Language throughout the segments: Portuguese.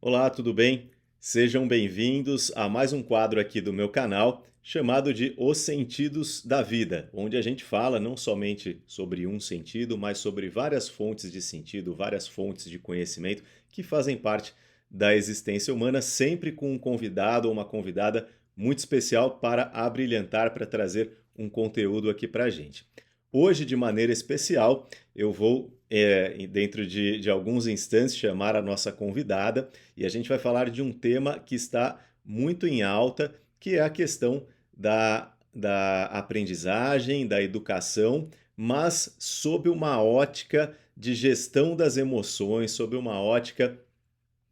Olá, tudo bem? Sejam bem-vindos a mais um quadro aqui do meu canal chamado de Os Sentidos da Vida, onde a gente fala não somente sobre um sentido, mas sobre várias fontes de sentido, várias fontes de conhecimento que fazem parte da existência humana, sempre com um convidado ou uma convidada muito especial para abrilhantar, para trazer um conteúdo aqui para a gente. Hoje, de maneira especial, eu vou, dentro de alguns instantes, chamar a nossa convidada e a gente vai falar de um tema que está muito em alta, que é a questão da aprendizagem, da educação, mas sob uma ótica de gestão das emoções, sob uma ótica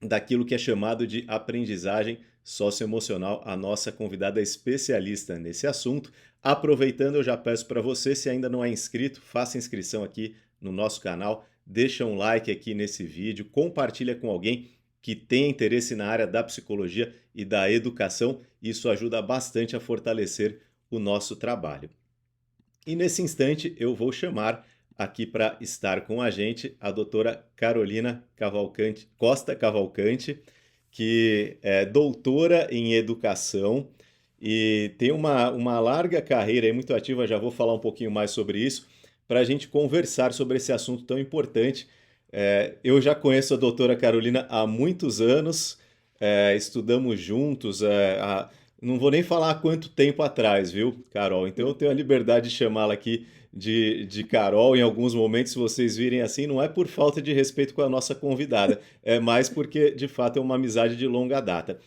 daquilo que é chamado de aprendizagem socioemocional. A nossa convidada é especialista nesse assunto. Aproveitando, eu já peço para você, se ainda não é inscrito, faça inscrição aqui no nosso canal, deixa um like aqui nesse vídeo, compartilha com alguém que tem interesse na área da psicologia e da educação. Isso ajuda bastante a fortalecer o nosso trabalho. E nesse instante eu vou chamar aqui para estar com a gente a doutora Carolina Costa Cavalcante, que é doutora em educação e tem uma larga carreira e muito ativa, já vou falar um pouquinho mais sobre isso, para a gente conversar sobre esse assunto tão importante. Eu já conheço a doutora Carolina há muitos anos, estudamos juntos, não vou nem falar há quanto tempo atrás, viu, Carol? Então eu tenho a liberdade de chamá-la aqui de Carol em alguns momentos, se vocês virem assim, não é por falta de respeito com a nossa convidada, é mais porque de fato é uma amizade de longa data.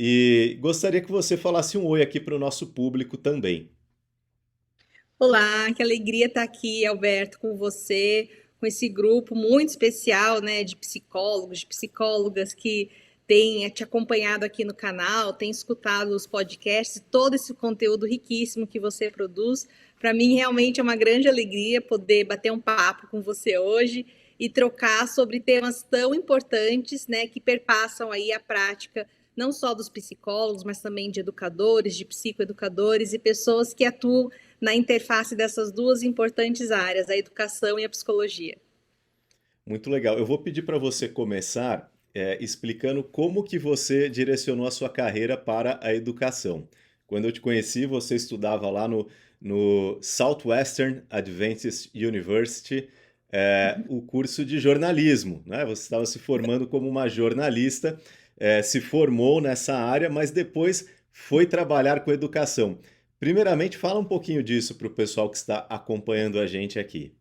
E gostaria que você falasse um oi aqui para o nosso público também. Olá, que alegria estar aqui, Alberto, com você, com esse grupo muito especial, né, de psicólogos, de psicólogas que têm te acompanhado aqui no canal, têm escutado os podcasts, todo esse conteúdo riquíssimo que você produz. Para mim, realmente é uma grande alegria poder bater um papo com você hoje e trocar sobre temas tão importantes, né, que perpassam aí a prática não só dos psicólogos, mas também de educadores, de psicoeducadores e pessoas que atuam na interface dessas duas importantes áreas, a educação e a psicologia. Muito legal. Eu vou pedir para você começar explicando como que você direcionou a sua carreira para a educação. Quando eu te conheci, você estudava lá no Southwestern Adventist University, o curso de jornalismo, né? Você estava se formando como uma jornalista, se formou nessa área, mas depois foi trabalhar com educação. Primeiramente, fala um pouquinho disso para o pessoal que está acompanhando a gente aqui.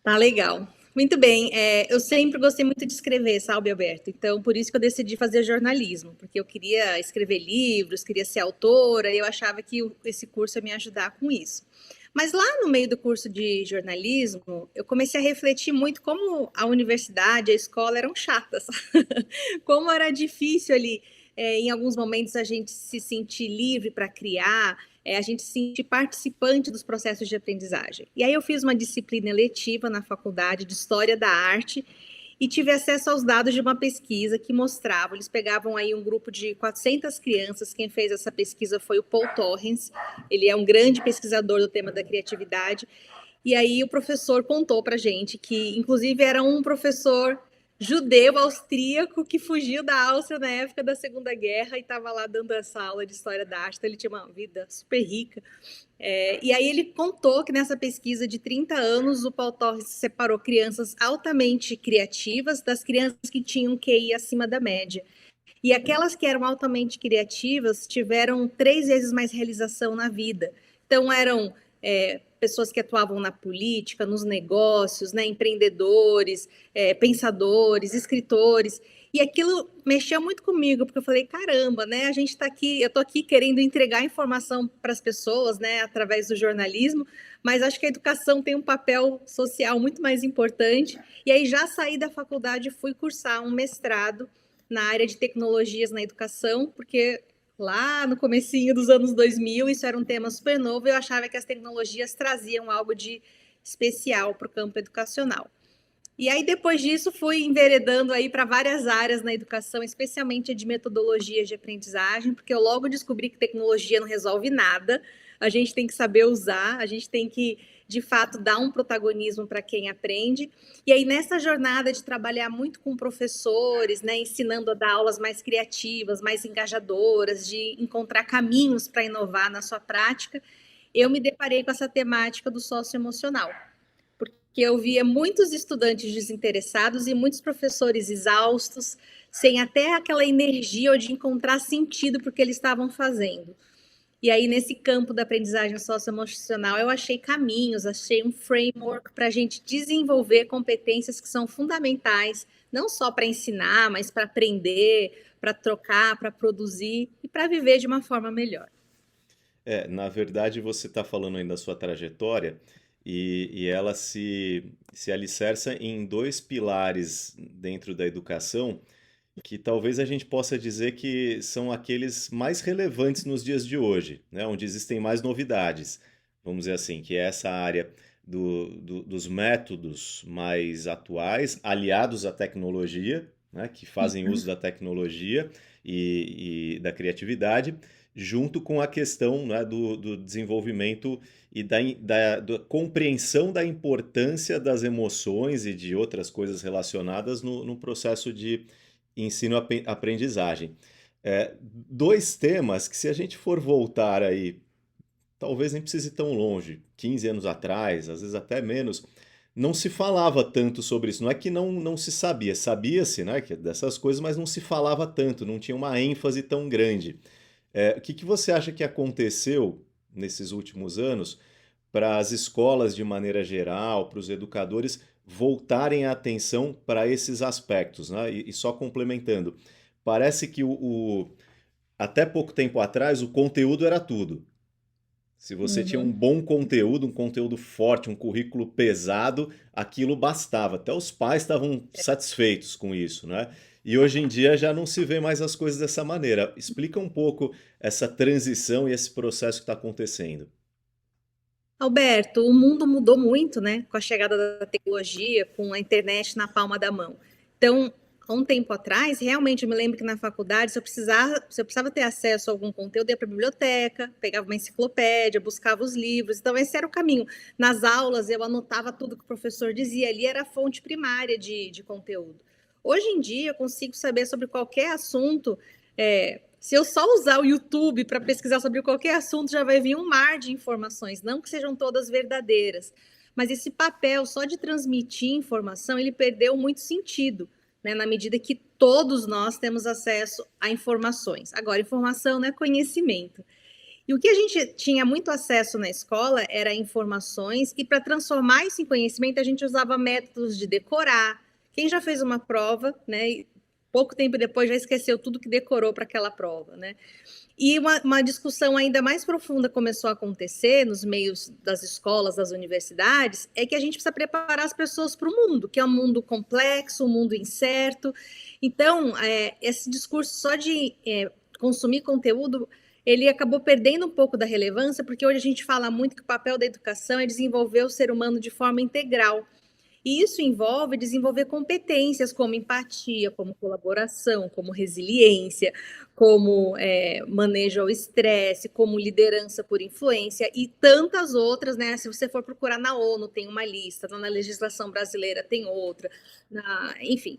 Tá legal. Muito bem. Eu sempre gostei muito de escrever, sabe, Alberto? Então, por isso que eu decidi fazer jornalismo, porque eu queria escrever livros, queria ser autora, e eu achava que esse curso ia me ajudar com isso. Mas lá no meio do curso de jornalismo, eu comecei a refletir muito como a universidade, a escola eram chatas, como era difícil ali, em alguns momentos, a gente se sentir livre para criar, a gente se sentir participante dos processos de aprendizagem. E aí eu fiz uma disciplina eletiva na faculdade de História da Arte e tive acesso aos dados de uma pesquisa que mostrava, eles pegavam aí um grupo de 400 crianças, quem fez essa pesquisa foi o Paul Torrens, ele é um grande pesquisador do tema da criatividade, e aí o professor contou pra gente que, inclusive, era um professor judeu austríaco que fugiu da Áustria na época da Segunda Guerra e estava lá dando essa aula de história da arte. Então ele tinha uma vida super rica. E aí ele contou que nessa pesquisa de 30 anos o Paul Torres separou crianças altamente criativas das crianças que tinham QI acima da média. E aquelas que eram altamente criativas tiveram 3 vezes mais realização na vida. Então, eram pessoas que atuavam na política, nos negócios, né, empreendedores, pensadores, escritores. E aquilo mexeu muito comigo, porque eu falei, caramba, né? A gente está aqui, eu estou aqui querendo entregar informação para as pessoas, né, através do jornalismo, mas acho que a educação tem um papel social muito mais importante. E aí já saí da faculdade e fui cursar um mestrado na área de tecnologias na educação, porque lá no comecinho dos anos 2000 isso era um tema super novo e eu achava que as tecnologias traziam algo de especial para o campo educacional. E aí depois disso fui enveredando aí para várias áreas na educação, especialmente de metodologias de aprendizagem, porque eu logo descobri que tecnologia não resolve nada. A gente tem que saber usar, a gente tem que de fato dar um protagonismo para quem aprende. E aí nessa jornada de trabalhar muito com professores, né, ensinando a dar aulas mais criativas, mais engajadoras, de encontrar caminhos para inovar na sua prática, eu me deparei com essa temática do socioemocional, porque eu via muitos estudantes desinteressados e muitos professores exaustos, sem até aquela energia ou de encontrar sentido para o que eles estavam fazendo. E aí, nesse campo da aprendizagem socioemocional, eu achei caminhos, achei um framework para a gente desenvolver competências que são fundamentais, não só para ensinar, mas para aprender, para trocar, para produzir e para viver de uma forma melhor. Na verdade, você está falando aí da sua trajetória e ela se alicerça em dois pilares dentro da educação que talvez a gente possa dizer que são aqueles mais relevantes nos dias de hoje, né? Onde existem mais novidades, vamos dizer assim, que é essa área dos métodos mais atuais, aliados à tecnologia, né? Que fazem uso da tecnologia e da criatividade, junto com a questão, né, do desenvolvimento e da compreensão da importância das emoções e de outras coisas relacionadas no processo de ensino-aprendizagem. Dois temas que, se a gente for voltar aí, talvez nem precise ir tão longe, 15 anos atrás, às vezes até menos, não se falava tanto sobre isso. Não é que não se sabia, sabia-se, né, que dessas coisas, mas não se falava tanto, não tinha uma ênfase tão grande. O que você acha que aconteceu nesses últimos anos para as escolas de maneira geral, para os educadores voltarem a atenção para esses aspectos, né? E só complementando, parece que até pouco tempo atrás o conteúdo era tudo. Se você tinha um Uhum. bom conteúdo, um conteúdo forte, um currículo pesado, aquilo bastava. Até os pais estavam satisfeitos com isso, né? E hoje em dia já não se vê mais as coisas dessa maneira. Explica um pouco essa transição e esse processo que está acontecendo. Alberto, o mundo mudou muito, né, com a chegada da tecnologia, com a internet na palma da mão. Então, há um tempo atrás, realmente eu me lembro que na faculdade, se eu precisava ter acesso a algum conteúdo, eu ia para a biblioteca, pegava uma enciclopédia, buscava os livros. Então, esse era o caminho. Nas aulas, eu anotava tudo que o professor dizia, ali era a fonte primária de conteúdo. Hoje em dia, eu consigo saber sobre qualquer assunto. Se eu só usar o YouTube para pesquisar sobre qualquer assunto, já vai vir um mar de informações, não que sejam todas verdadeiras, mas esse papel só de transmitir informação, ele perdeu muito sentido, né, na medida que todos nós temos acesso a informações. Agora, informação não é conhecimento. E o que a gente tinha muito acesso na escola era informações, e para transformar isso em conhecimento, a gente usava métodos de decorar. Quem já fez uma prova, né, pouco tempo depois já esqueceu tudo que decorou para aquela prova, né? E uma discussão ainda mais profunda começou a acontecer nos meios das escolas, das universidades, é que a gente precisa preparar as pessoas para o mundo, que é um mundo complexo, um mundo incerto. Então, esse discurso só de consumir conteúdo, ele acabou perdendo um pouco da relevância, porque hoje a gente fala muito que o papel da educação é desenvolver o ser humano de forma integral. E isso envolve desenvolver competências como empatia, como colaboração, como resiliência, como manejo ao estresse, como liderança por influência e tantas outras, né? Se você for procurar na ONU, tem uma lista, na legislação brasileira tem outra, enfim,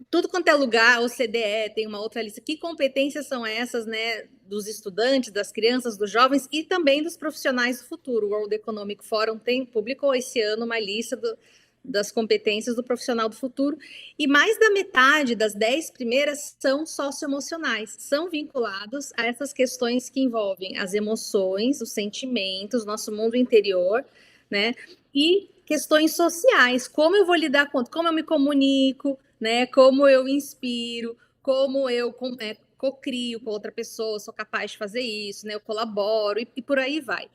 tudo quanto é lugar, o CDE tem uma outra lista. Que competências são essas, né, dos estudantes, das crianças, dos jovens e também dos profissionais do futuro? O World Economic Forum publicou esse ano uma lista das competências do profissional do futuro, e mais da metade das 10 primeiras são socioemocionais, são vinculados a essas questões que envolvem as emoções, os sentimentos, nosso mundo interior, né, e questões sociais, como eu vou lidar com, como eu me comunico, né, como eu inspiro, como eu cocrio com outra pessoa, sou capaz de fazer isso, né, eu colaboro e por aí vai.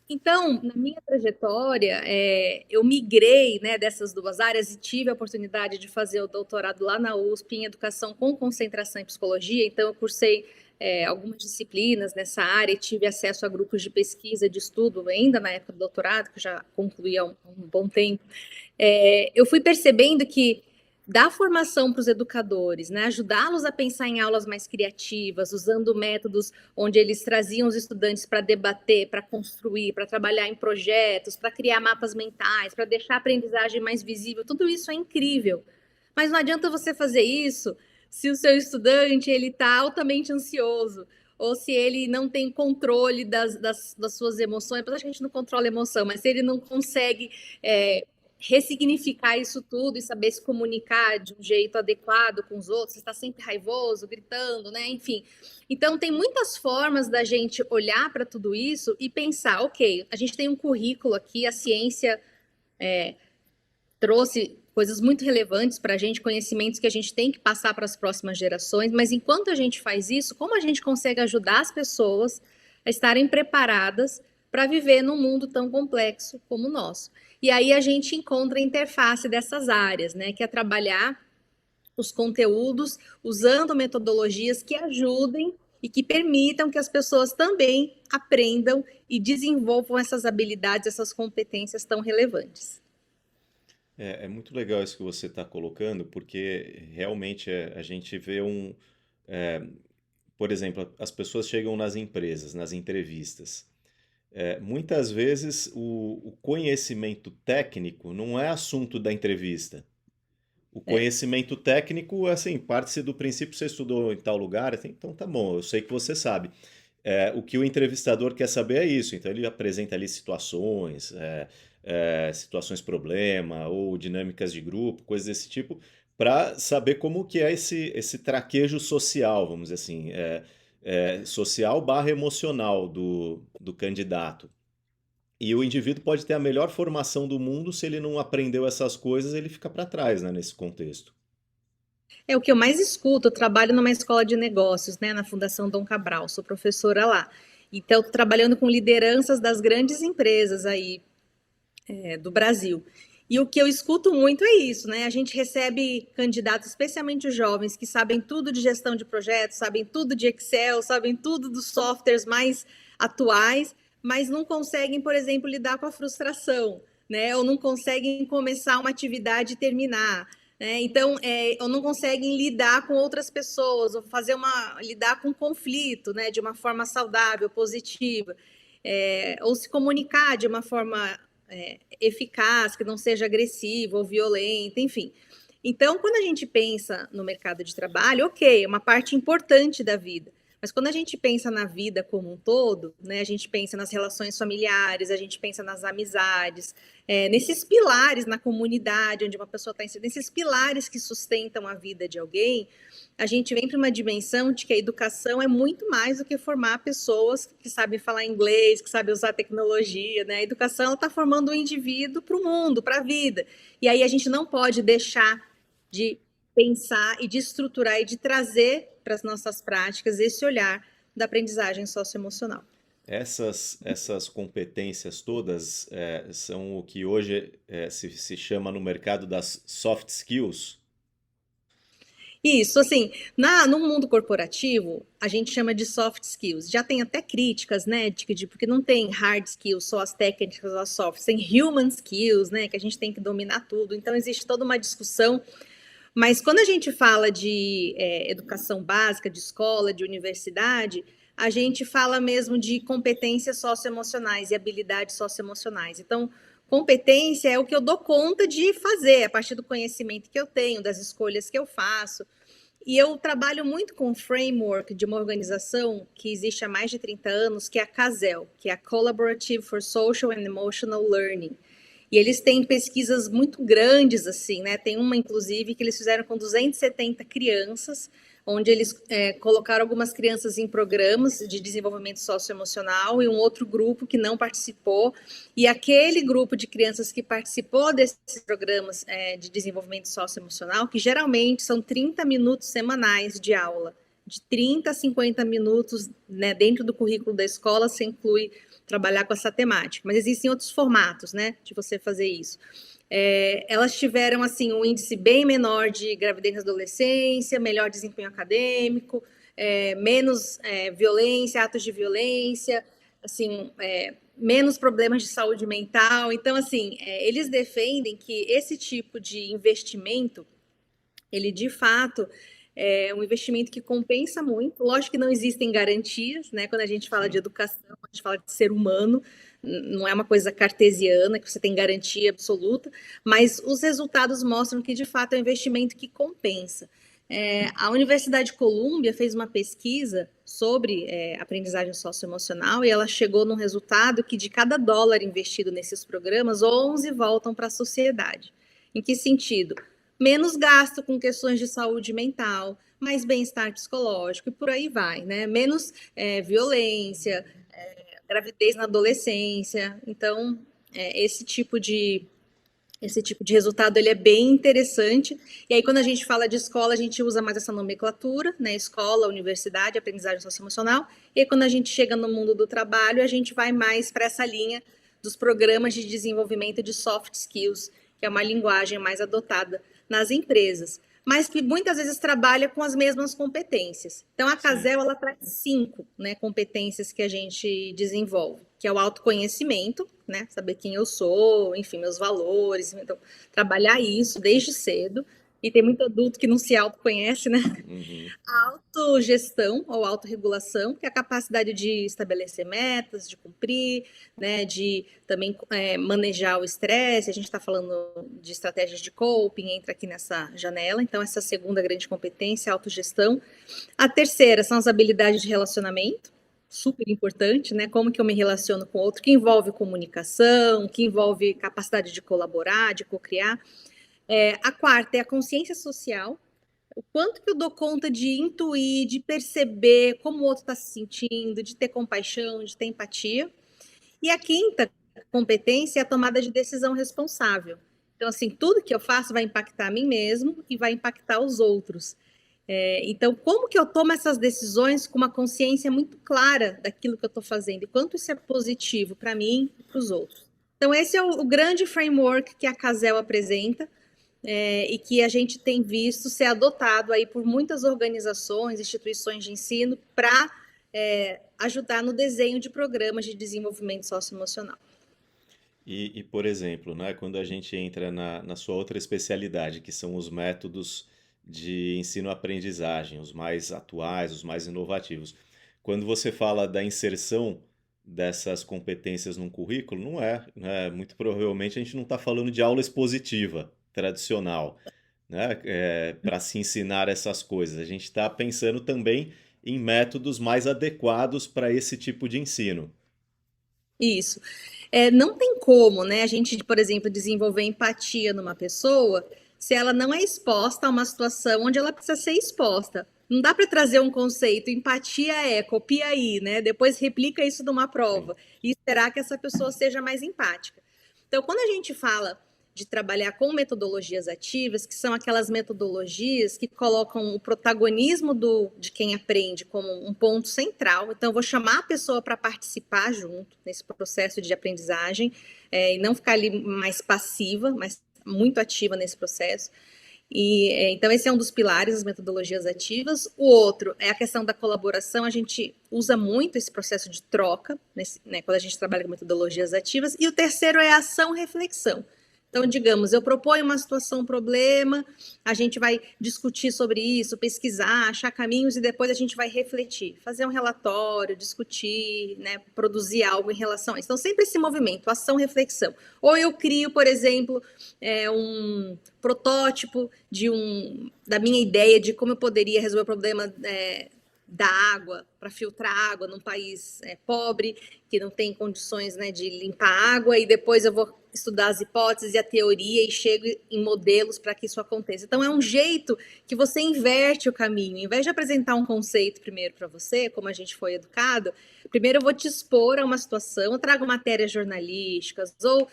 Então, na minha trajetória, eu migrei, né, dessas duas áreas e tive a oportunidade de fazer o doutorado lá na USP em educação com concentração em psicologia. Então, eu cursei algumas disciplinas nessa área e tive acesso a grupos de pesquisa, de estudo, ainda na época do doutorado, que eu já concluí há um bom tempo. Eu fui percebendo que dar formação para os educadores, né? Ajudá-los a pensar em aulas mais criativas, usando métodos onde eles traziam os estudantes para debater, para construir, para trabalhar em projetos, para criar mapas mentais, para deixar a aprendizagem mais visível. Tudo isso é incrível. Mas não adianta você fazer isso se o seu estudante ele está altamente ansioso, ou se ele não tem controle das suas emoções. Acho que a gente não controla a emoção, mas se ele não consegue ressignificar isso tudo e saber se comunicar de um jeito adequado com os outros, está sempre raivoso, gritando, né? Enfim. Então, tem muitas formas da gente olhar para tudo isso e pensar, ok, a gente tem um currículo aqui, a ciência trouxe coisas muito relevantes para a gente, conhecimentos que a gente tem que passar para as próximas gerações, mas enquanto a gente faz isso, como a gente consegue ajudar as pessoas a estarem preparadas para viver num mundo tão complexo como o nosso? E aí a gente encontra a interface dessas áreas, né, que é trabalhar os conteúdos usando metodologias que ajudem e que permitam que as pessoas também aprendam e desenvolvam essas habilidades, essas competências tão relevantes. É muito legal isso que você está colocando, porque realmente a gente vê é, por exemplo, as pessoas chegam nas empresas, nas entrevistas. Muitas vezes o conhecimento técnico não é assunto da entrevista. O É. conhecimento técnico, assim, parte-se do princípio que você estudou em tal lugar, assim, então tá bom, eu sei que você sabe. O que o entrevistador quer saber é isso, então ele apresenta ali situações, situações problema ou dinâmicas de grupo, coisas desse tipo, para saber como que é esse traquejo social, vamos dizer assim, social barra emocional do candidato. E o indivíduo pode ter a melhor formação do mundo, se ele não aprendeu essas coisas, ele fica para trás, né, nesse contexto. É o que eu mais escuto. Eu trabalho numa escola de negócios, né, na Fundação Dom Cabral, sou professora lá. Então, tô trabalhando com lideranças das grandes empresas aí do Brasil. E o que eu escuto muito é isso, né? A gente recebe candidatos, especialmente os jovens, que sabem tudo de gestão de projetos, sabem tudo de Excel, sabem tudo dos softwares mais atuais, mas não conseguem, por exemplo, lidar com a frustração, né? Ou não conseguem começar uma atividade e terminar. Né? Então, ou não conseguem lidar com outras pessoas, ou lidar com conflito, né? De uma forma saudável, positiva, ou se comunicar de uma forma eficaz, que não seja agressiva ou violenta, enfim. Então, quando a gente pensa no mercado de trabalho, ok, é uma parte importante da vida. Mas quando a gente pensa na vida como um todo, né, a gente pensa nas relações familiares, a gente pensa nas amizades, nesses pilares na comunidade onde uma pessoa está inserida, nesses pilares que sustentam a vida de alguém, a gente vem para uma dimensão de que a educação é muito mais do que formar pessoas que sabem falar inglês, que sabem usar tecnologia, né? A educação está formando um indivíduo para o mundo, para a vida. E aí a gente não pode deixar de pensar e de estruturar e de trazer para as nossas práticas esse olhar da aprendizagem socioemocional. Essas competências todas são o que hoje se chama no mercado das soft skills. Isso, assim, no mundo corporativo, a gente chama de soft skills. Já tem até críticas, né, porque não tem hard skills, só as técnicas ou as soft, tem human skills, né, que a gente tem que dominar tudo. Então, existe toda uma discussão. Mas quando a gente fala de educação básica, de escola, de universidade, a gente fala mesmo de competências socioemocionais e habilidades socioemocionais. Então, competência é o que eu dou conta de fazer a partir do conhecimento que eu tenho, das escolhas que eu faço. E eu trabalho muito com o framework de uma organização que existe há mais de 30 anos, que é a CASEL, que é a Collaborative for Social and Emotional Learning. E eles têm pesquisas muito grandes, assim, né? Tem uma, inclusive, que eles fizeram com 270 crianças, onde eles colocaram algumas crianças em programas de desenvolvimento socioemocional e um outro grupo que não participou. E aquele grupo de crianças que participou desses programas de desenvolvimento socioemocional, que geralmente são 30 minutos semanais de aula, de 30 a 50 minutos, né, dentro do currículo da escola, se inclui trabalhar com essa temática. Mas existem outros formatos, né, de você fazer isso. Elas tiveram assim um índice bem menor de gravidez na adolescência, melhor desempenho acadêmico, menos violência, atos de violência, assim, menos problemas de saúde mental. Então, assim, eles defendem que esse tipo de investimento ele de fato é um investimento que compensa muito. Lógico que não existem garantias, né? Quando a gente fala de Sim, educação, a gente fala de ser humano, não é uma coisa cartesiana, que você tem garantia absoluta, mas os resultados mostram que de fato é um investimento que compensa. A Universidade de Colômbia fez uma pesquisa sobre aprendizagem socioemocional e ela chegou num resultado que de cada dólar investido nesses programas, 11 voltam para a sociedade. Em que sentido? Menos gasto com questões de saúde mental, mais bem-estar psicológico e por aí vai, né? Menos violência, gravidez na adolescência. Então, esse tipo de resultado ele é bem interessante. E aí, quando a gente fala de escola, a gente usa mais essa nomenclatura, né? Escola, universidade, aprendizagem socioemocional. E aí, quando a gente chega no mundo do trabalho, a gente vai mais para essa linha dos programas de desenvolvimento de soft skills, que é uma linguagem mais adotada nas empresas, mas que muitas vezes trabalha com as mesmas competências. Então, a sim. Casel ela traz 5, né, competências que a gente desenvolve, que é o autoconhecimento, né, saber quem eu sou, enfim, meus valores, então, trabalhar isso desde cedo. E tem muito adulto que não se autoconhece, né? Uhum. A autogestão ou autorregulação, que é a capacidade de estabelecer metas, de cumprir, né, de também manejar o estresse. A gente está falando de estratégias de coping, entra aqui nessa janela. Então, essa é a segunda grande competência, a autogestão. A terceira são as habilidades de relacionamento, super importante, né? Como que eu me relaciono com o outro, que envolve comunicação, que envolve capacidade de colaborar, de co-criar. A quarta é a consciência social, o quanto que eu dou conta de intuir, de perceber como o outro está se sentindo, de ter compaixão, de ter empatia. E a quinta competência é a tomada de decisão responsável. Então, assim, tudo que eu faço vai impactar a mim mesmo e vai impactar os outros. Então, como que eu tomo essas decisões com uma consciência muito clara daquilo que eu estou fazendo e quanto isso é positivo para mim e para os outros. Então, esse é o grande framework que a Casel apresenta e que a gente tem visto ser adotado aí por muitas organizações, instituições de ensino para ajudar no desenho de programas de desenvolvimento socioemocional. Por exemplo, né, quando a gente entra na sua outra especialidade, que são os métodos de ensino-aprendizagem, os mais atuais, os mais inovativos. Quando você fala da inserção dessas competências num currículo, não é, né? Muito provavelmente a gente não está falando de aula expositiva tradicional, né, para se ensinar essas coisas. A gente está pensando também em métodos mais adequados para esse tipo de ensino. Isso. Não tem como, né, a gente, por exemplo, desenvolver empatia numa pessoa se ela não é exposta a uma situação onde ela precisa ser exposta. Não dá para trazer um conceito, empatia copia aí, né? Depois replica isso numa Sim. prova e esperar que essa pessoa seja mais empática. Então, quando a gente fala de trabalhar com metodologias ativas, que são aquelas metodologias que colocam o protagonismo de quem aprende como um ponto central. Então, eu vou chamar a pessoa para participar junto nesse processo de aprendizagem e não ficar ali mais passiva, mas muito ativa nesse processo. Então, esse é um dos pilares das metodologias ativas. O outro é a questão da colaboração. A gente usa muito esse processo de troca, né, quando a gente trabalha com metodologias ativas. E o terceiro é a ação-reflexão. Então, digamos, eu proponho uma situação, um problema, a gente vai discutir sobre isso, pesquisar, achar caminhos e depois a gente vai refletir, fazer um relatório, discutir, né, produzir algo em relação a isso. Então, sempre esse movimento, ação-reflexão. Ou eu crio, por exemplo, um protótipo da minha ideia de como eu poderia resolver o problema da água, para filtrar água num país pobre, que não tem condições, né, de limpar água, e depois eu vou estudar as hipóteses e a teoria e chego em modelos para que isso aconteça. Então, é um jeito que você inverte o caminho. Em vez de apresentar um conceito primeiro para você, como a gente foi educado, primeiro eu vou te expor a uma situação, eu trago matérias jornalísticas, ou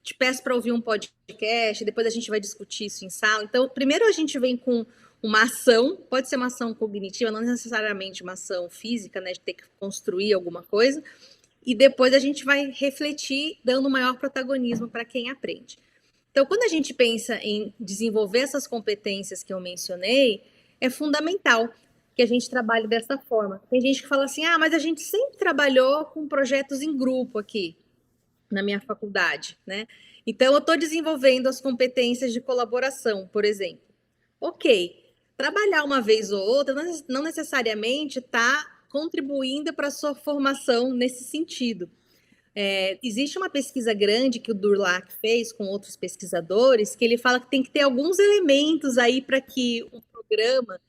te peço para ouvir um podcast, depois a gente vai discutir isso em sala. Então, primeiro a gente vem com uma ação, pode ser uma ação cognitiva, não necessariamente uma ação física, né, de ter que construir alguma coisa, e depois a gente vai refletir, dando maior protagonismo para quem aprende. Então, quando a gente pensa em desenvolver essas competências que eu mencionei, é fundamental que a gente trabalhe dessa forma. Tem gente que fala assim, mas a gente sempre trabalhou com projetos em grupo aqui na minha faculdade, né? Então, eu estou desenvolvendo as competências de colaboração, por exemplo. ok. Trabalhar uma vez ou outra não necessariamente está contribuindo para a sua formação nesse sentido. Existe uma pesquisa grande que o Durlac fez com outros pesquisadores, que ele fala que tem que ter alguns elementos aí para que um programa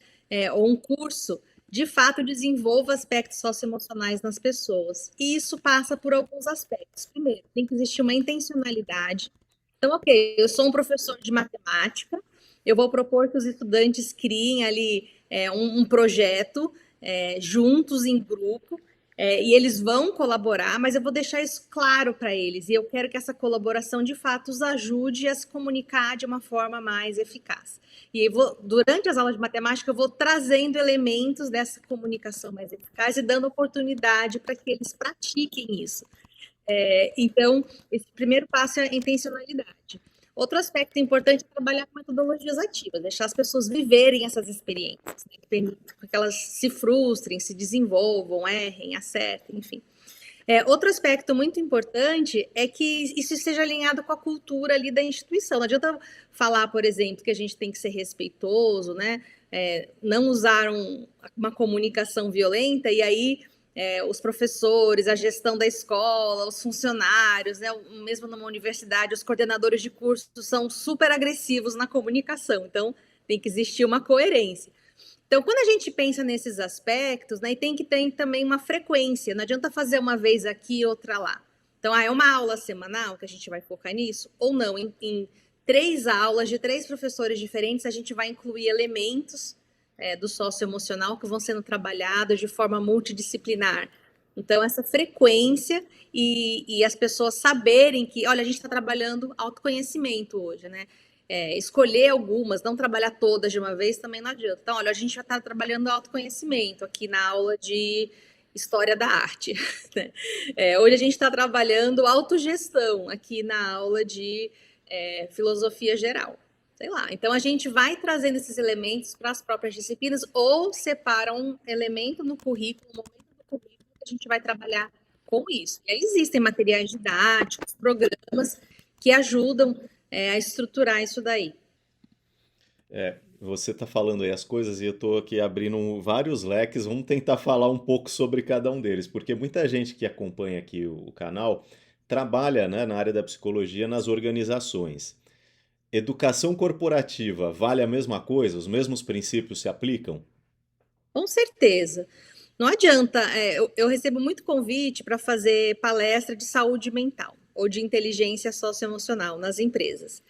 ou um curso de fato desenvolva aspectos socioemocionais nas pessoas. E isso passa por alguns aspectos. Primeiro, tem que existir uma intencionalidade. Então, ok, eu sou um professor de matemática, eu vou propor que os estudantes criem ali um projeto juntos, em grupo, e eles vão colaborar, mas eu vou deixar isso claro para eles. E eu quero que essa colaboração, de fato, os ajude a se comunicar de uma forma mais eficaz. E durante as aulas de matemática, eu vou trazendo elementos dessa comunicação mais eficaz e dando oportunidade para que eles pratiquem isso. Então, esse primeiro passo é a intencionalidade. Outro aspecto importante é trabalhar com metodologias ativas, deixar as pessoas viverem essas experiências, né, para que elas se frustrem, se desenvolvam, errem, acertem, enfim. Outro aspecto muito importante é que isso esteja alinhado com a cultura ali da instituição. Não adianta falar, por exemplo, que a gente tem que ser respeitoso, né? Não usar uma comunicação violenta e aí os professores, a gestão da escola, os funcionários, né, mesmo numa universidade, os coordenadores de curso são super agressivos na comunicação, então tem que existir uma coerência. Então, quando a gente pensa nesses aspectos, né, tem que ter também uma frequência, não adianta fazer uma vez aqui e outra lá. Então, é uma aula semanal que a gente vai focar nisso? Ou não? Em 3 aulas de 3 professores diferentes, a gente vai incluir elementos do socioemocional que vão sendo trabalhados de forma multidisciplinar. Então, essa frequência e as pessoas saberem que, olha, a gente está trabalhando autoconhecimento hoje, né? Escolher algumas, não trabalhar todas de uma vez também não adianta. Então, olha, a gente já está trabalhando autoconhecimento aqui na aula de História da Arte. Né? Hoje a gente está trabalhando autogestão aqui na aula de Filosofia Geral. Sei lá. Então, a gente vai trazendo esses elementos para as próprias disciplinas ou separa um elemento no currículo, um momento do currículo que a gente vai trabalhar com isso. E aí existem materiais didáticos, programas que ajudam a estruturar isso daí. Você está falando aí as coisas e eu estou aqui abrindo vários leques. Vamos tentar falar um pouco sobre cada um deles, porque muita gente que acompanha aqui o canal trabalha, né, na área da psicologia nas organizações. Educação corporativa vale a mesma coisa? Os mesmos princípios se aplicam? Com certeza. Não adianta, eu recebo muito convite para fazer palestra de saúde mental ou de inteligência socioemocional nas empresas.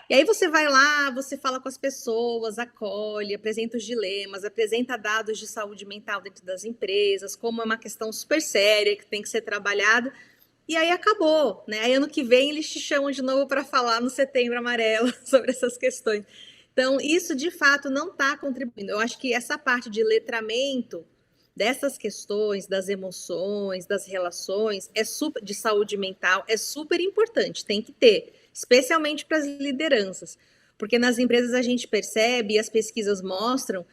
E aí você vai lá, você fala com as pessoas, acolhe, apresenta os dilemas, apresenta dados de saúde mental dentro das empresas, como é uma questão super séria que tem que ser trabalhada. E aí acabou, né? Aí ano que vem eles te chamam de novo para falar no Setembro Amarelo sobre essas questões. Então, isso de fato não está contribuindo. Eu acho que essa parte de letramento dessas questões, das emoções, das relações, de saúde mental, é super importante, tem que ter, especialmente para as lideranças. Porque nas empresas a gente percebe, e as pesquisas mostram,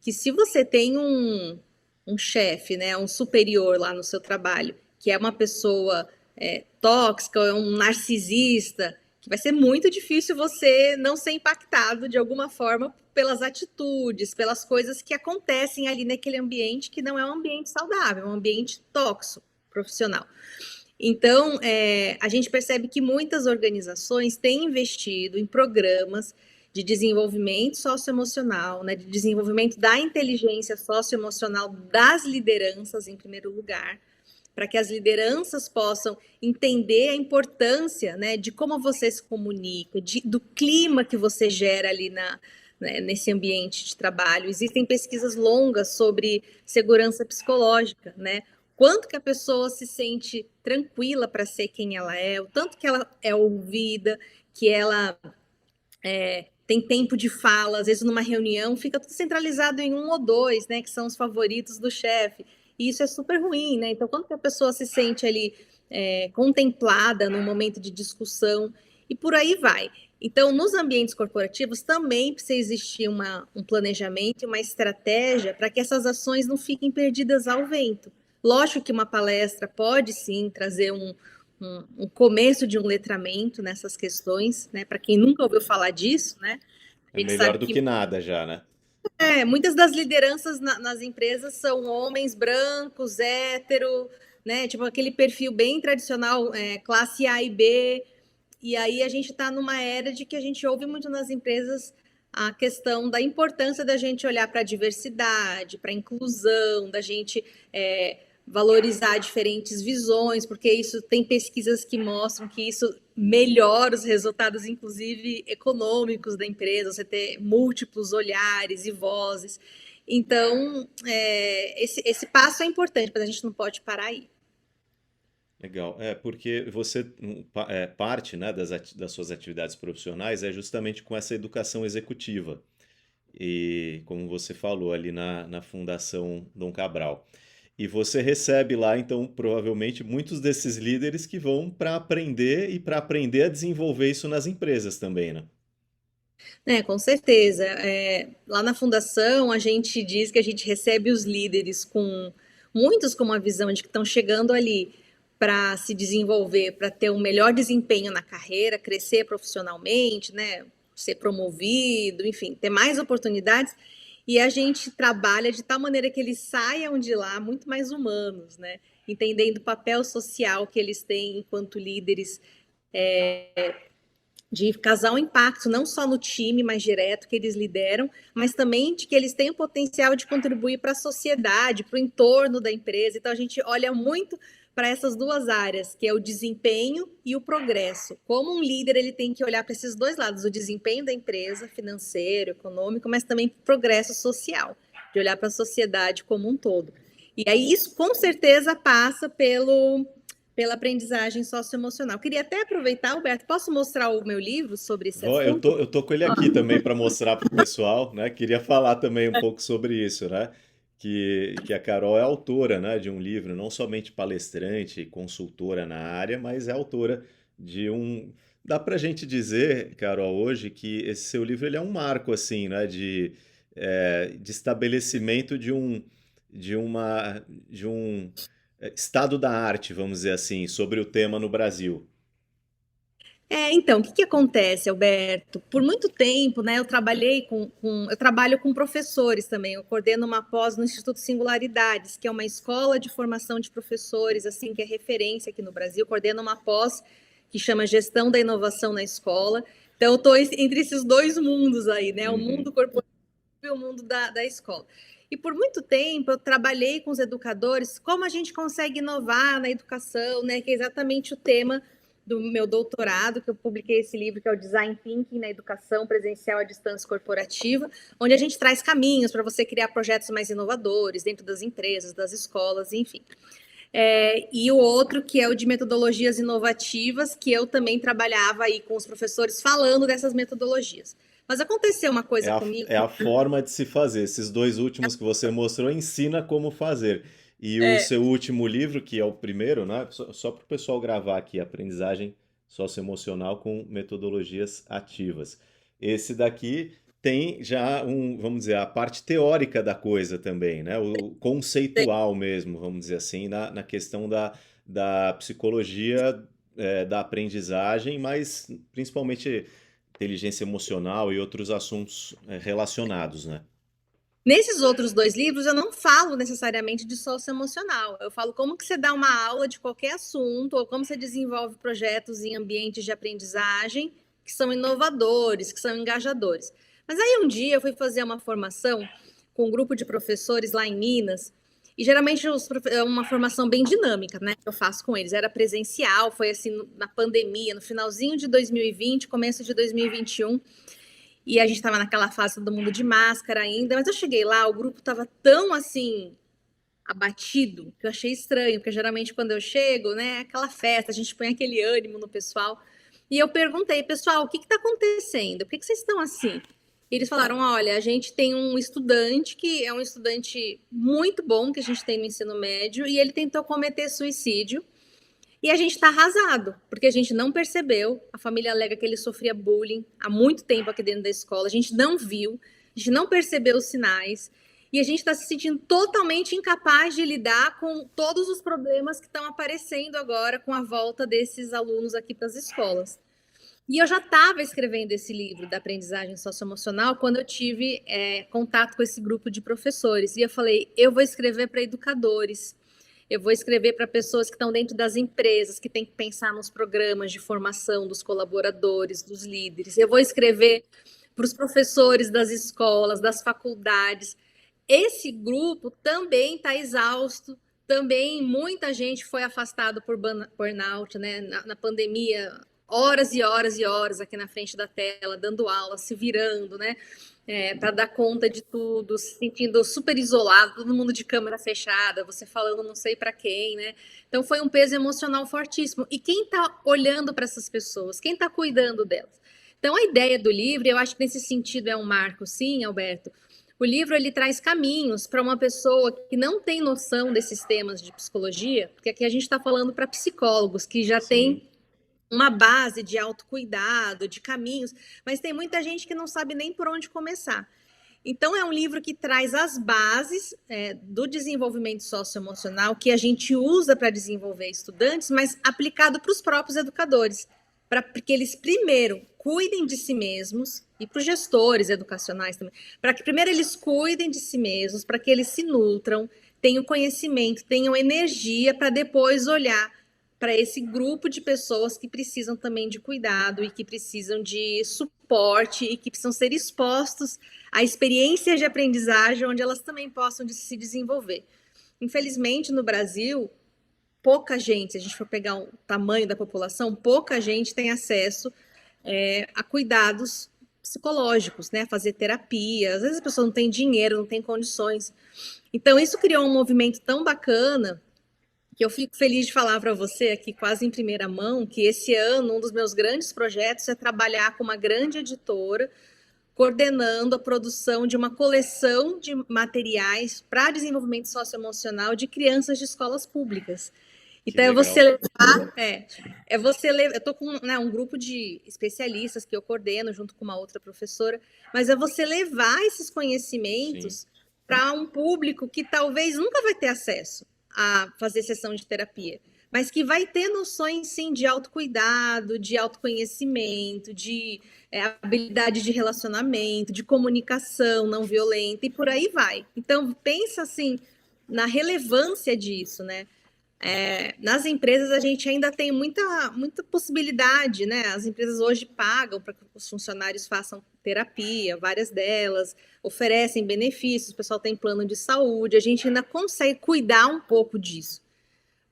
que se você tem um chefe, né, um superior lá no seu trabalho, que é uma pessoa tóxica, é um narcisista, que vai ser muito difícil você não ser impactado de alguma forma pelas atitudes, pelas coisas que acontecem ali naquele ambiente que não é um ambiente saudável, é um ambiente tóxico profissional. Então, a gente percebe que muitas organizações têm investido em programas de desenvolvimento socioemocional, né, de desenvolvimento da inteligência socioemocional das lideranças, em primeiro lugar, para que as lideranças possam entender a importância, né, de como você se comunica, do clima que você gera ali nesse ambiente de trabalho. Existem pesquisas longas sobre segurança psicológica, né? Quanto que a pessoa se sente tranquila para ser quem ela é, o tanto que ela é ouvida, que ela tem tempo de fala, às vezes numa reunião fica tudo centralizado em 1 ou 2, né, que são os favoritos do chefe. E isso é super ruim, né? Então, quando que a pessoa se sente ali contemplada no momento de discussão e por aí vai. Então, nos ambientes corporativos também precisa existir um planejamento e uma estratégia para que essas ações não fiquem perdidas ao vento. Lógico que uma palestra pode sim trazer um começo de um letramento nessas questões, né? Para quem nunca ouviu falar disso, né? É A gente melhor sabe do que que nada já, né? muitas das lideranças nas empresas são homens brancos, hétero, né? Tipo aquele perfil bem tradicional, classe A e B. E aí a gente está numa era de que a gente ouve muito nas empresas a questão da importância da gente olhar para a diversidade, para a inclusão, da gente valorizar diferentes visões, porque isso tem pesquisas que mostram que isso melhora os resultados, inclusive econômicos da empresa, você ter múltiplos olhares e vozes. Então, esse passo é importante, mas a gente não pode parar aí. Legal. É, porque você, parte, né, das suas atividades profissionais é justamente com essa educação executiva. E como você falou ali na Fundação Dom Cabral. E você recebe lá, então, provavelmente, muitos desses líderes que vão para aprender e para aprender a desenvolver isso nas empresas também, né? Com certeza. Lá na fundação, a gente diz que a gente recebe os líderes com muitos com uma visão de que estão chegando ali para se desenvolver, para ter um melhor desempenho na carreira, crescer profissionalmente, né, ser promovido, enfim, ter mais oportunidades. E a gente trabalha de tal maneira que eles saiam de lá muito mais humanos, né, entendendo o papel social que eles têm enquanto líderes, de causar um impacto não só no time mais direto que eles lideram, mas também de que eles têm o potencial de contribuir para a sociedade, para o entorno da empresa. Então a gente olha muito para essas duas áreas, que é o desempenho e o progresso. Como um líder, ele tem que olhar para esses dois lados, o desempenho da empresa, financeiro, econômico, mas também o progresso social, de olhar para a sociedade como um todo. E aí isso com certeza passa pela aprendizagem socioemocional. Queria até aproveitar, Alberto, posso mostrar o meu livro sobre esse assunto? Eu tô com ele aqui também para mostrar para o pessoal, né? Queria falar também um pouco sobre isso, né? Que a Carol é autora, né, de um livro, não somente palestrante e consultora na área, mas é autora de um. Dá pra gente dizer, Carol, hoje que esse seu livro ele é um marco, assim, né, de estabelecimento de um estado da arte, vamos dizer assim, sobre o tema no Brasil. Então, o que que acontece, Alberto? Por muito tempo, né, eu trabalho com professores também. Eu coordeno uma pós no Instituto Singularidades, que é uma escola de formação de professores, assim, que é referência aqui no Brasil. Eu coordeno uma pós que chama Gestão da Inovação na Escola. Então, eu estou entre esses dois mundos aí, né? O Uhum. mundo corporativo e o mundo da escola. E por muito tempo eu trabalhei com os educadores, como a gente consegue inovar na educação, né? Que é exatamente o tema do meu doutorado, que eu publiquei esse livro, que é o Design Thinking na Educação Presencial à Distância Corporativa, onde a gente traz caminhos para você criar projetos mais inovadores dentro das empresas, das escolas, enfim. E o outro, que é o de metodologias inovativas, que eu também trabalhava aí com os professores falando dessas metodologias. Mas aconteceu uma É coisa a, comigo. é a forma de se fazer. Esses dois últimos que você mostrou ensina como fazer. E o seu último livro, que é o primeiro, né? Só para o pessoal gravar aqui, Aprendizagem Socioemocional com Metodologias Ativas. Esse daqui tem já vamos dizer, a parte teórica da coisa também, né? O conceitual mesmo, vamos dizer assim, na questão da psicologia, da aprendizagem, mas principalmente inteligência emocional e outros assuntos relacionados, né? Nesses outros dois livros, eu não falo necessariamente de socioemocional. Eu falo como que você dá uma aula de qualquer assunto, ou como você desenvolve projetos em ambientes de aprendizagem que são inovadores, que são engajadores. Mas aí um dia eu fui fazer uma formação com um grupo de professores lá em Minas, e geralmente é uma formação bem dinâmica, né? Que eu faço com eles. Era presencial, foi assim na pandemia, no finalzinho de 2020, começo de 2021. E a gente estava naquela fase todo mundo de máscara ainda, mas eu cheguei lá, o grupo estava tão assim abatido que eu achei estranho, porque geralmente quando eu chego, né, é aquela festa, a gente põe aquele ânimo no pessoal. E eu perguntei, pessoal, o que está acontecendo? Por que vocês estão assim? E eles falaram: olha, a gente tem um estudante que é um estudante muito bom que a gente tem no ensino médio e ele tentou cometer suicídio. E a gente está arrasado, porque a gente não percebeu. A família alega que ele sofria bullying há muito tempo aqui dentro da escola. A gente não viu, a gente não percebeu os sinais. E a gente está se sentindo totalmente incapaz de lidar com todos os problemas que estão aparecendo agora com a volta desses alunos aqui para as escolas. E eu já estava escrevendo esse livro da aprendizagem socioemocional quando eu tive contato com esse grupo de professores. E eu falei, eu vou escrever para educadores, eu vou escrever para pessoas que estão dentro das empresas, que têm que pensar nos programas de formação dos colaboradores, dos líderes. Eu vou escrever para os professores das escolas, das faculdades. Esse grupo também está exausto, também muita gente foi afastado por burnout, né? Na pandemia, horas e horas e horas aqui na frente da tela, dando aula, se virando, né? Para dar conta de tudo, se sentindo super isolado, todo mundo de câmera fechada, você falando não sei para quem, né? Então foi um peso emocional fortíssimo. E quem está olhando para essas pessoas? Quem está cuidando delas? Então a ideia do livro, eu acho que nesse sentido é um marco, sim, Alberto. O livro ele traz caminhos para uma pessoa que não tem noção desses temas de psicologia, porque aqui a gente está falando para psicólogos que já Sim. têm uma base de autocuidado, de caminhos, mas tem muita gente que não sabe nem por onde começar. Então, é um livro que traz as bases do desenvolvimento socioemocional que a gente usa para desenvolver estudantes, mas aplicado para os próprios educadores, para que eles primeiro cuidem de si mesmos e para os gestores educacionais também, para que primeiro eles cuidem de si mesmos, para que eles se nutram, tenham conhecimento, tenham energia para depois olhar para esse grupo de pessoas que precisam também de cuidado e que precisam de suporte e que precisam ser expostos a experiências de aprendizagem onde elas também possam se desenvolver. Infelizmente, no Brasil, pouca gente, se a gente for pegar o tamanho da população, pouca gente tem acesso a cuidados psicológicos, né? Fazer terapia. Às vezes a pessoa não tem dinheiro, não tem condições. Então, isso criou um movimento tão bacana que eu fico feliz de falar para você aqui, quase em primeira mão, que esse ano um dos meus grandes projetos é trabalhar com uma grande editora, coordenando a produção de uma coleção de materiais para desenvolvimento socioemocional de crianças de escolas públicas. Que Então, é você legal. levar, você levar, eu estou com um grupo de especialistas que eu coordeno junto com uma outra professora, mas é você levar esses Sim. conhecimentos para um público que talvez nunca vai ter acesso a fazer sessão de terapia, mas que vai ter noções, sim, de autocuidado, de autoconhecimento, de habilidade de relacionamento, de comunicação não violenta e por aí vai. Então, pensa assim na relevância disso, né? Nas empresas a gente ainda tem muita possibilidade, né? As empresas hoje pagam para que os funcionários façam terapia, várias delas oferecem benefícios, o pessoal tem plano de saúde, a gente ainda consegue cuidar um pouco disso.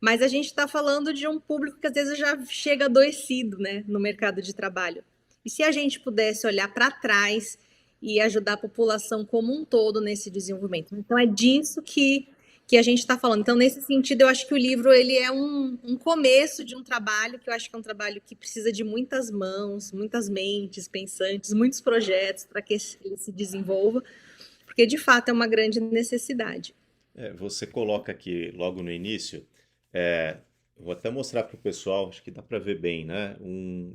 Mas a gente está falando de um público que às vezes já chega adoecido, né, no mercado de trabalho. E se a gente pudesse olhar para trás e ajudar a população como um todo nesse desenvolvimento? Então é disso que a gente está falando. Então, nesse sentido, eu acho que o livro ele é um começo de um trabalho que eu acho que é um trabalho que precisa de muitas mãos, muitas mentes pensantes, muitos projetos para que ele se desenvolva, porque de fato é uma grande necessidade. Você coloca aqui logo no início, é, vou até mostrar para o pessoal, acho que dá para ver bem, né?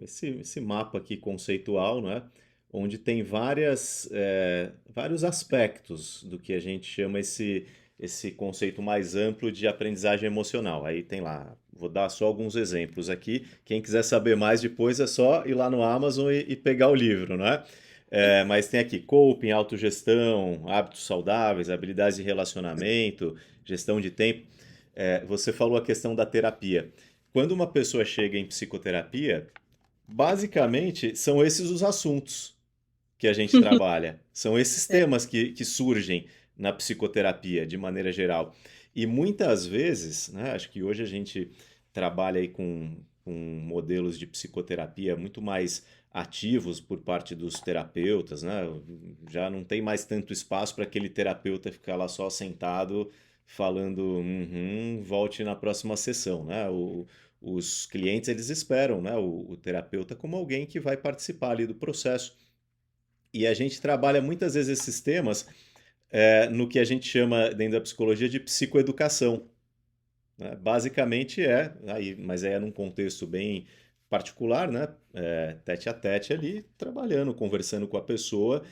Esse mapa aqui conceitual, né? Onde tem vários aspectos do que a gente chama esse conceito mais amplo de aprendizagem emocional. Aí tem lá, vou dar só alguns exemplos aqui. Quem quiser saber mais depois é só ir lá no Amazon e pegar o livro, né? Mas tem aqui coping, autogestão, hábitos saudáveis, habilidades de relacionamento, gestão de tempo. Você falou a questão da terapia. Quando uma pessoa chega em psicoterapia, basicamente são esses os assuntos que a gente trabalha. São esses temas que surgem na psicoterapia, de maneira geral. E muitas vezes, né, acho que hoje a gente trabalha aí com modelos de psicoterapia muito mais ativos por parte dos terapeutas, né? Já não tem mais tanto espaço para aquele terapeuta ficar lá só sentado falando, "Uhum, volte na próxima sessão", né? Os clientes eles esperam, né, o terapeuta como alguém que vai participar ali do processo. E a gente trabalha muitas vezes esses temas no que a gente chama dentro da psicologia de psicoeducação, né? Basicamente mas é num contexto bem particular, né? Tete a tete ali, trabalhando, conversando com a pessoa,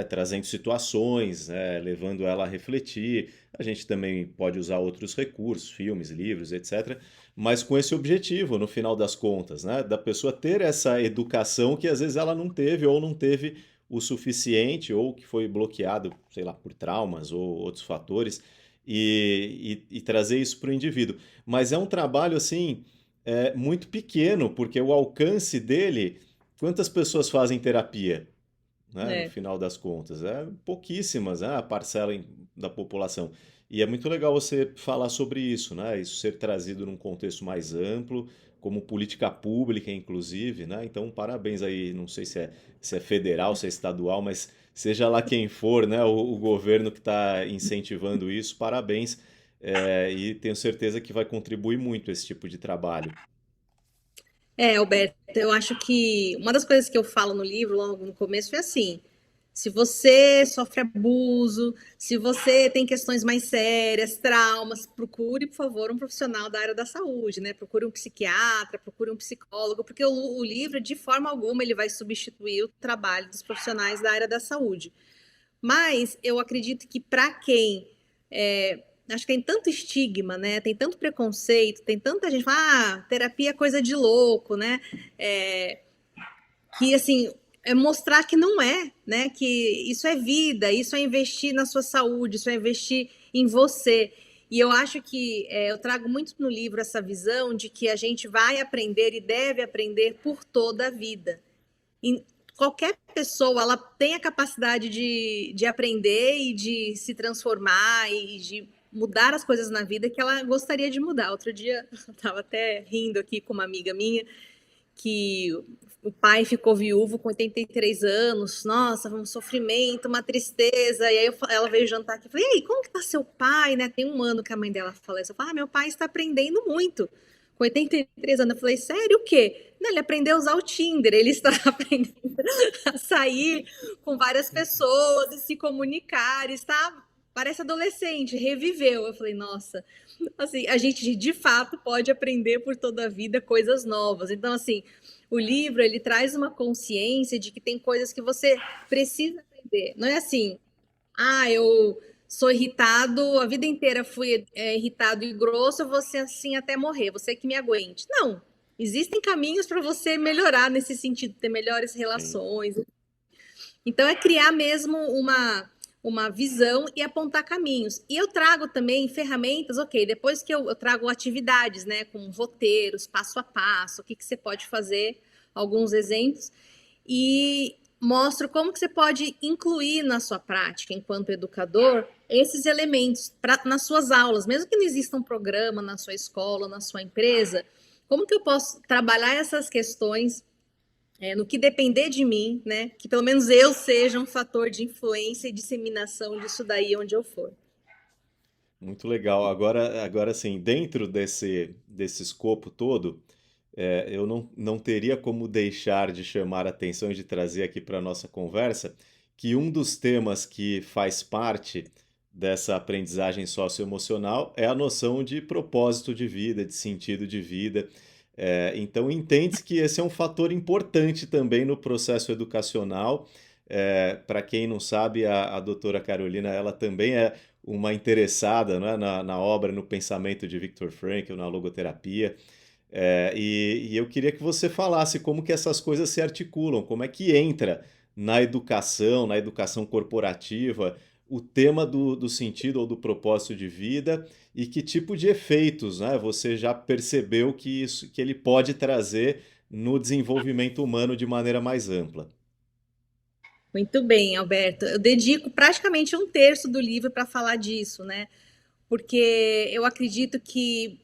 trazendo situações, levando ela a refletir. A gente também pode usar outros recursos, filmes, livros, etc. Mas com esse objetivo, no final das contas, né, da pessoa ter essa educação que às vezes ela não teve ou não teve o suficiente ou que foi bloqueado, sei lá, por traumas ou outros fatores e trazer isso para o indivíduo. Mas é um trabalho assim muito pequeno, porque o alcance dele, quantas pessoas fazem terapia? Né, no É. final das contas. É pouquíssimas, né, a parcela da população. E é muito legal você falar sobre isso, né? Isso ser trazido num contexto mais amplo, como política pública, inclusive, né? Então, parabéns aí, não sei se é federal, se é estadual, mas seja lá quem for, né, o governo que está incentivando isso, parabéns. E tenho certeza que vai contribuir muito esse tipo de trabalho. Alberto, eu acho que uma das coisas que eu falo no livro, logo no começo, é assim: se você sofre abuso, se você tem questões mais sérias, traumas, procure, por favor, um profissional da área da saúde, né? Procure um psiquiatra, procure um psicólogo, porque o livro, de forma alguma, ele vai substituir o trabalho dos profissionais da área da saúde. Mas eu acredito que para quem acho que tem tanto estigma, né? Tem tanto preconceito, tem tanta gente que fala, terapia é coisa de louco, né? É, que assim é mostrar que não é, né? Que isso é vida, isso é investir na sua saúde, isso é investir em você. E eu acho que eu trago muito no livro essa visão de que a gente vai aprender e deve aprender por toda a vida. E qualquer pessoa ela tem a capacidade de aprender e de se transformar e de mudar as coisas na vida que ela gostaria de mudar. Outro dia eu estava até rindo aqui com uma amiga minha que o pai ficou viúvo com 83 anos, nossa, um sofrimento, uma tristeza, e aí ela veio jantar aqui, eu falei, e aí, como que tá seu pai, né, tem um ano que a mãe dela falece, eu falei, meu pai está aprendendo muito, com 83 anos, eu falei, sério, o quê? Não, ele aprendeu a usar o Tinder, ele está aprendendo a sair com várias pessoas e se comunicar, está, parece adolescente, reviveu, eu falei, nossa, assim, a gente de fato pode aprender por toda a vida coisas novas. Então, assim, o livro ele traz uma consciência de que tem coisas que você precisa aprender. Não é assim, eu sou irritado, a vida inteira fui irritado e grosso, eu vou ser assim até morrer, você que me aguente. Não. Existem caminhos para você melhorar nesse sentido, ter melhores Sim. relações. Então, é criar mesmo uma visão e apontar caminhos. E eu trago também ferramentas, ok, depois que eu trago atividades, né, com roteiros, passo a passo, o que você pode fazer, alguns exemplos, e mostro como que você pode incluir na sua prática, enquanto educador, esses elementos nas suas aulas, mesmo que não exista um programa na sua escola, na sua empresa, como que eu posso trabalhar essas questões no que depender de mim, né? Que pelo menos eu seja um fator de influência e disseminação disso daí onde eu for. Muito legal. Agora sim, dentro desse escopo todo, eu não teria como deixar de chamar a atenção e de trazer aqui para a nossa conversa que um dos temas que faz parte dessa aprendizagem socioemocional é a noção de propósito de vida, de sentido de vida. Então, entende-se que esse é um fator importante também no processo educacional. Para quem não sabe, a doutora Carolina, ela também é uma interessada, não é, na obra, no pensamento de Viktor Frankl, na logoterapia. E eu queria que você falasse como que essas coisas se articulam, como é que entra na educação corporativa, o tema do sentido ou do propósito de vida e que tipo de efeitos, né, você já percebeu que ele pode trazer no desenvolvimento humano de maneira mais ampla. Muito bem, Alberto. Eu dedico praticamente um terço do livro para falar disso, né? Porque eu acredito que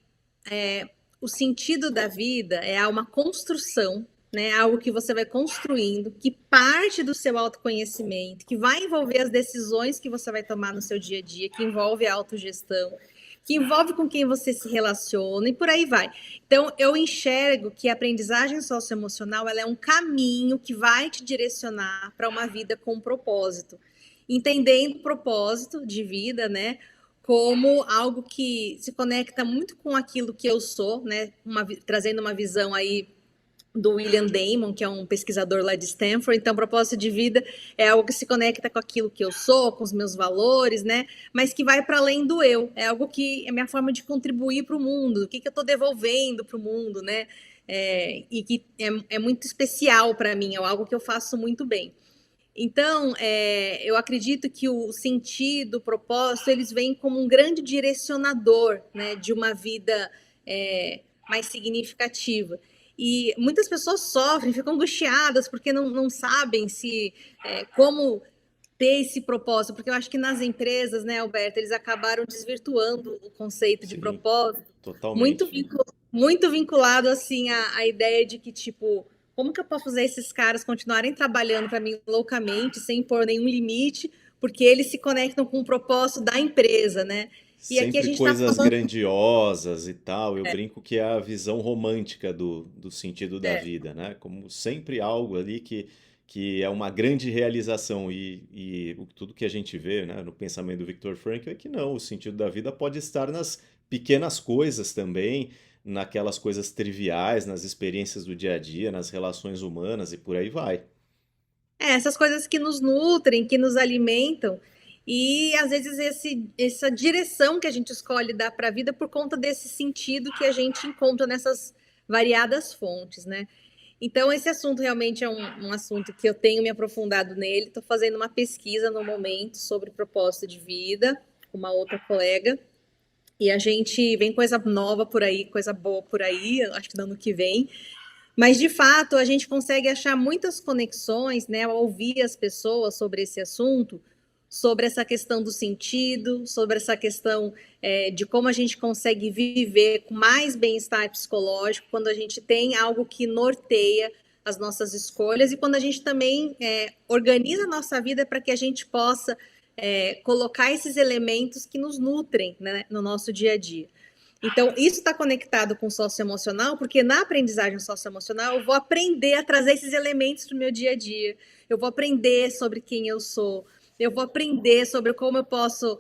o sentido da vida é uma construção, né? Algo que você vai construindo, que parte do seu autoconhecimento, que vai envolver as decisões que você vai tomar no seu dia a dia, que envolve a autogestão, que envolve com quem você se relaciona e por aí vai. Então, eu enxergo que a aprendizagem socioemocional ela é um caminho que vai te direcionar para uma vida com propósito. Entendendo o propósito de vida, né? Como algo que se conecta muito com aquilo que eu sou, né? Trazendo uma visão aí do William Damon, que é um pesquisador lá de Stanford. Então, propósito de vida é algo que se conecta com aquilo que eu sou, com os meus valores, né? Mas que vai para além do eu. É algo que é minha forma de contribuir para o mundo, o que eu estou devolvendo para o mundo, né? E que é muito especial para mim, é algo que eu faço muito bem. Então, eu acredito que o sentido, o propósito, eles vêm como um grande direcionador, né, de uma vida mais significativa. E muitas pessoas sofrem, ficam angustiadas porque não sabem se como ter esse propósito, porque eu acho que nas empresas, né, Alberto, eles acabaram desvirtuando o conceito de Sim, propósito, muito, totalmente. muito vinculado assim à ideia de que, tipo, como que eu posso fazer esses caras continuarem trabalhando para mim loucamente, sem pôr nenhum limite, porque eles se conectam com o propósito da empresa, né? E aqui a Sempre gente está coisas falando. grandiosas e tal. Eu brinco que é a visão romântica do sentido da É, vida, né? Como sempre algo ali que é uma grande realização. Tudo que a gente vê, né, no pensamento do Viktor Frankl é que não, o sentido da vida pode estar nas pequenas coisas também, naquelas coisas triviais, nas experiências do dia a dia, nas relações humanas e por aí vai. essas coisas que nos nutrem, que nos alimentam, e às vezes essa direção que a gente escolhe dar para a vida por conta desse sentido que a gente encontra nessas variadas fontes, né? Então, esse assunto realmente é um assunto que eu tenho me aprofundado nele. Estou fazendo uma pesquisa no momento sobre propósito de vida com uma outra colega. E a gente vem coisa nova por aí, coisa boa por aí, acho que no ano que vem. Mas, de fato, a gente consegue achar muitas conexões, né, ao ouvir as pessoas sobre esse assunto, sobre essa questão do sentido, sobre essa questão de como a gente consegue viver com mais bem-estar psicológico quando a gente tem algo que norteia as nossas escolhas e quando a gente também organiza a nossa vida para que a gente possa colocar esses elementos que nos nutrem, né, no nosso dia a dia. Então, isso está conectado com o socioemocional, porque na aprendizagem socioemocional eu vou aprender a trazer esses elementos para o meu dia a dia. Eu vou aprender sobre quem eu sou. Eu vou aprender sobre como eu posso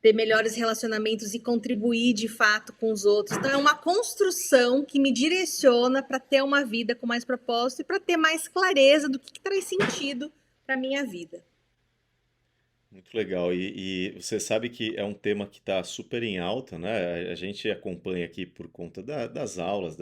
ter melhores relacionamentos e contribuir de fato com os outros. Então, é uma construção que me direciona para ter uma vida com mais propósito e para ter mais clareza do que traz sentido para a minha vida. Muito legal. E você sabe que é um tema que está super em alta, né? A gente acompanha aqui por conta das aulas,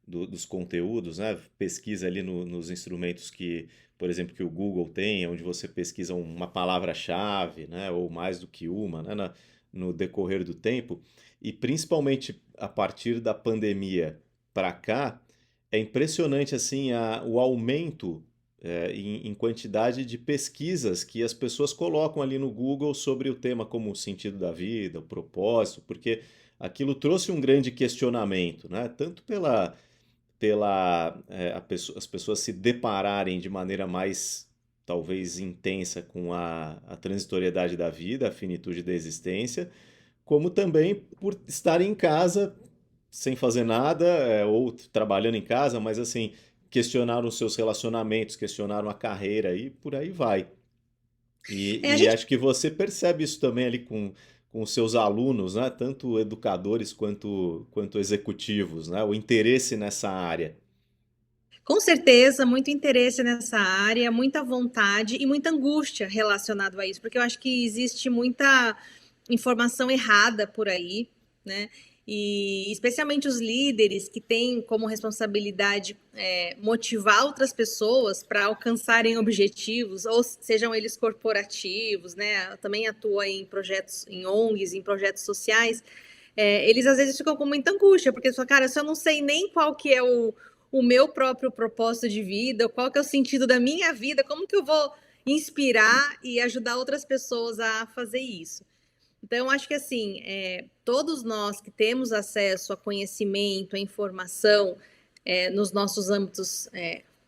dos conteúdos, né? Pesquisa ali nos instrumentos que, por exemplo, que o Google tem, onde você pesquisa uma palavra-chave, né? Ou mais do que uma, né? No decorrer do tempo. E principalmente a partir da pandemia para cá, é impressionante assim o aumento em quantidade de pesquisas que as pessoas colocam ali no Google sobre o tema como o sentido da vida, o propósito, porque aquilo trouxe um grande questionamento, né? Tanto as pessoas se depararem de maneira mais talvez intensa com a transitoriedade da vida, a finitude da existência, como também por estarem em casa sem fazer nada, ou trabalhando em casa, mas assim, questionaram os seus relacionamentos, questionaram a carreira e por aí vai. A E gente acho que você percebe isso também ali com os seus alunos, né? Tanto educadores quanto executivos, né? O interesse nessa área. Com certeza, muito interesse nessa área, muita vontade e muita angústia relacionado a isso, porque eu acho que existe muita informação errada por aí, né? E especialmente os líderes que têm como responsabilidade motivar outras pessoas para alcançarem objetivos, ou sejam eles corporativos, né? Eu também atua em projetos, em ONGs, em projetos sociais. Eles às vezes ficam com muita angústia, porque falam, cara, se eu não sei nem qual que é o meu próprio propósito de vida, qual que é o sentido da minha vida, como que eu vou inspirar e ajudar outras pessoas a fazer isso? Então, eu acho que assim, todos nós que temos acesso a conhecimento, a informação nos nossos âmbitos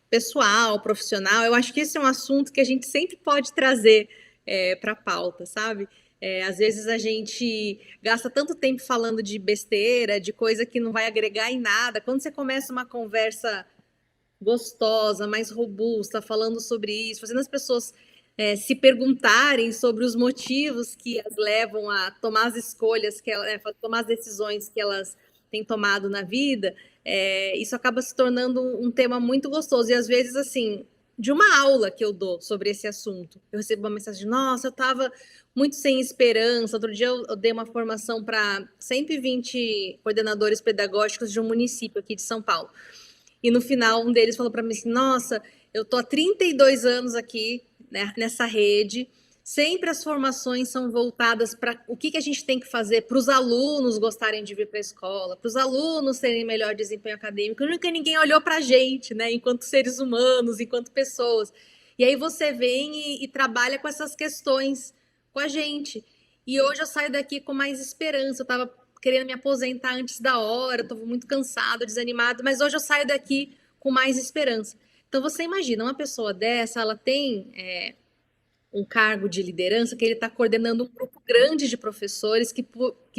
pessoal, profissional, eu acho que esse é um assunto que a gente sempre pode trazer para a pauta, sabe? Às vezes a gente gasta tanto tempo falando de besteira, de coisa que não vai agregar em nada. Quando você começa uma conversa gostosa, mais robusta, falando sobre isso, fazendo as pessoas se perguntarem sobre os motivos que as levam a tomar as escolhas, tomar as decisões que elas têm tomado na vida, isso acaba se tornando um tema muito gostoso. E às vezes, assim, de uma aula que eu dou sobre esse assunto, eu recebo uma mensagem: nossa, eu estava muito sem esperança. Outro dia eu dei uma formação para 120 coordenadores pedagógicos de um município aqui de São Paulo. E no final, um deles falou para mim assim: nossa, eu tô há 32 anos aqui, né, nessa rede. Sempre as formações são voltadas para o que a gente tem que fazer para os alunos gostarem de vir para a escola, para os alunos terem melhor desempenho acadêmico. Nunca ninguém olhou para a gente, né, enquanto seres humanos, enquanto pessoas. E aí você vem e trabalha com essas questões com a gente. E hoje eu saio daqui com mais esperança. Eu estava querendo me aposentar antes da hora, estou muito cansado, desanimado, mas hoje eu saio daqui com mais esperança. Então você imagina, uma pessoa dessa, ela tem um cargo de liderança que ele está coordenando um grupo grande de professores que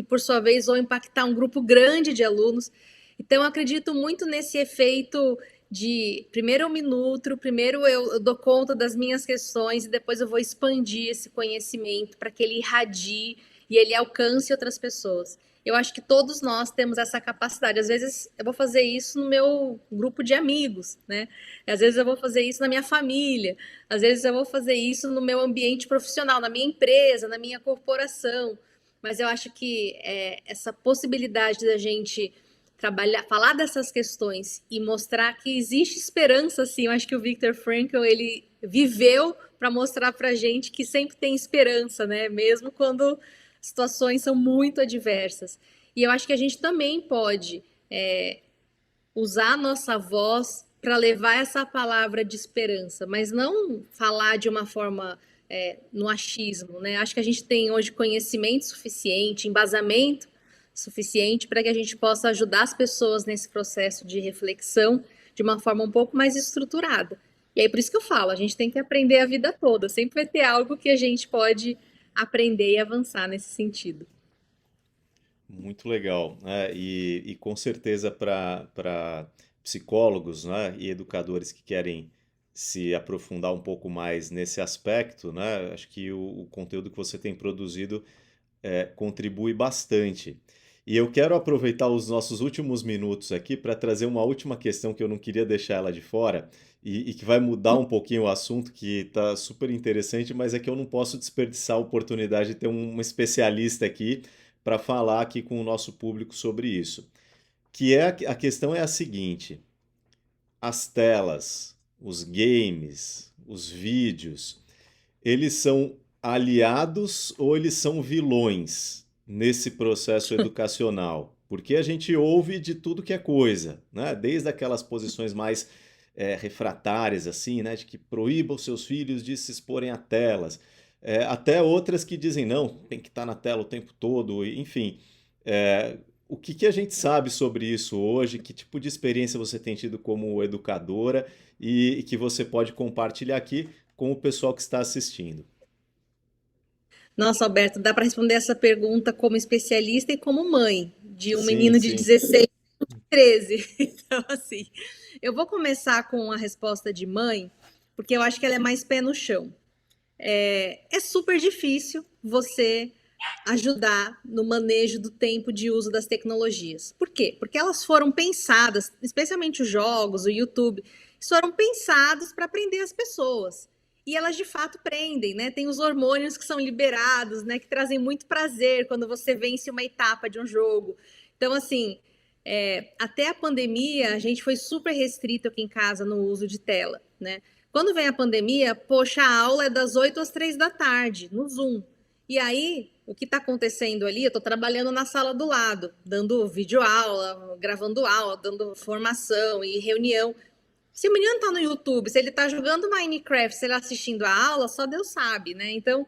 por sua vez vão impactar um grupo grande de alunos. Então eu acredito muito nesse efeito de primeiro eu me nutro, primeiro eu dou conta das minhas questões e depois eu vou expandir esse conhecimento para que ele irradie e ele alcance outras pessoas. Eu acho que todos nós temos essa capacidade. Às vezes eu vou fazer isso no meu grupo de amigos, né? Às vezes eu vou fazer isso na minha família, às vezes eu vou fazer isso no meu ambiente profissional, na minha empresa, na minha corporação. Mas eu acho que essa possibilidade da gente trabalhar, falar dessas questões e mostrar que existe esperança, assim. Eu acho que o Viktor Frankl, ele viveu para mostrar para a gente que sempre tem esperança, né? Mesmo quando situações são muito adversas. E eu acho que a gente também pode usar a nossa voz para levar essa palavra de esperança, mas não falar de uma forma no achismo, né? Acho que a gente tem hoje conhecimento suficiente, embasamento suficiente para que a gente possa ajudar as pessoas nesse processo de reflexão de uma forma um pouco mais estruturada. E aí por isso que eu falo, a gente tem que aprender a vida toda, sempre vai ter algo que a gente pode aprender e avançar nesse sentido. Muito legal, né? E com certeza para psicólogos, né, e educadores que querem se aprofundar um pouco mais nesse aspecto, né, acho que o conteúdo que você tem produzido contribui bastante. E eu quero aproveitar os nossos últimos minutos aqui para trazer uma última questão que eu não queria deixar ela de fora e que vai mudar um pouquinho o assunto, que está super interessante, mas é que eu não posso desperdiçar a oportunidade de ter um especialista aqui para falar aqui com o nosso público sobre isso. Que é a questão é a seguinte: as telas, os games, os vídeos, eles são aliados ou eles são vilões nesse processo educacional? Porque a gente ouve de tudo que é coisa, né? Desde aquelas posições mais refratárias, assim, né? De que proíba os seus filhos de se exporem a telas. Até outras que dizem, não, tem que estar na tela o tempo todo, enfim. O que a gente sabe sobre isso hoje? Que tipo de experiência você tem tido como educadora e que você pode compartilhar aqui com o pessoal que está assistindo? Nossa, Alberto, dá para responder essa pergunta como especialista e como mãe de um Sim, menino de sim. 16 e 13. Então, assim, eu vou começar com a resposta de mãe, porque eu acho que ela é mais pé no chão. É super difícil você ajudar no manejo do tempo de uso das tecnologias. Por quê? Porque elas foram pensadas, especialmente os jogos, o YouTube, foram pensados para prender as pessoas. E elas de fato prendem, né? Tem os hormônios que são liberados, né? Que trazem muito prazer quando você vence uma etapa de um jogo. Então, assim, até a pandemia, a gente foi super restrito aqui em casa no uso de tela, né? Quando vem a pandemia, poxa, a aula é das 8 às 3 da tarde, no Zoom. E aí, o que está acontecendo ali? Eu estou trabalhando na sala do lado, dando videoaula, gravando aula, dando formação e reunião. Se o menino está no YouTube, se ele está jogando Minecraft, se ele está assistindo a aula, só Deus sabe, né? Então,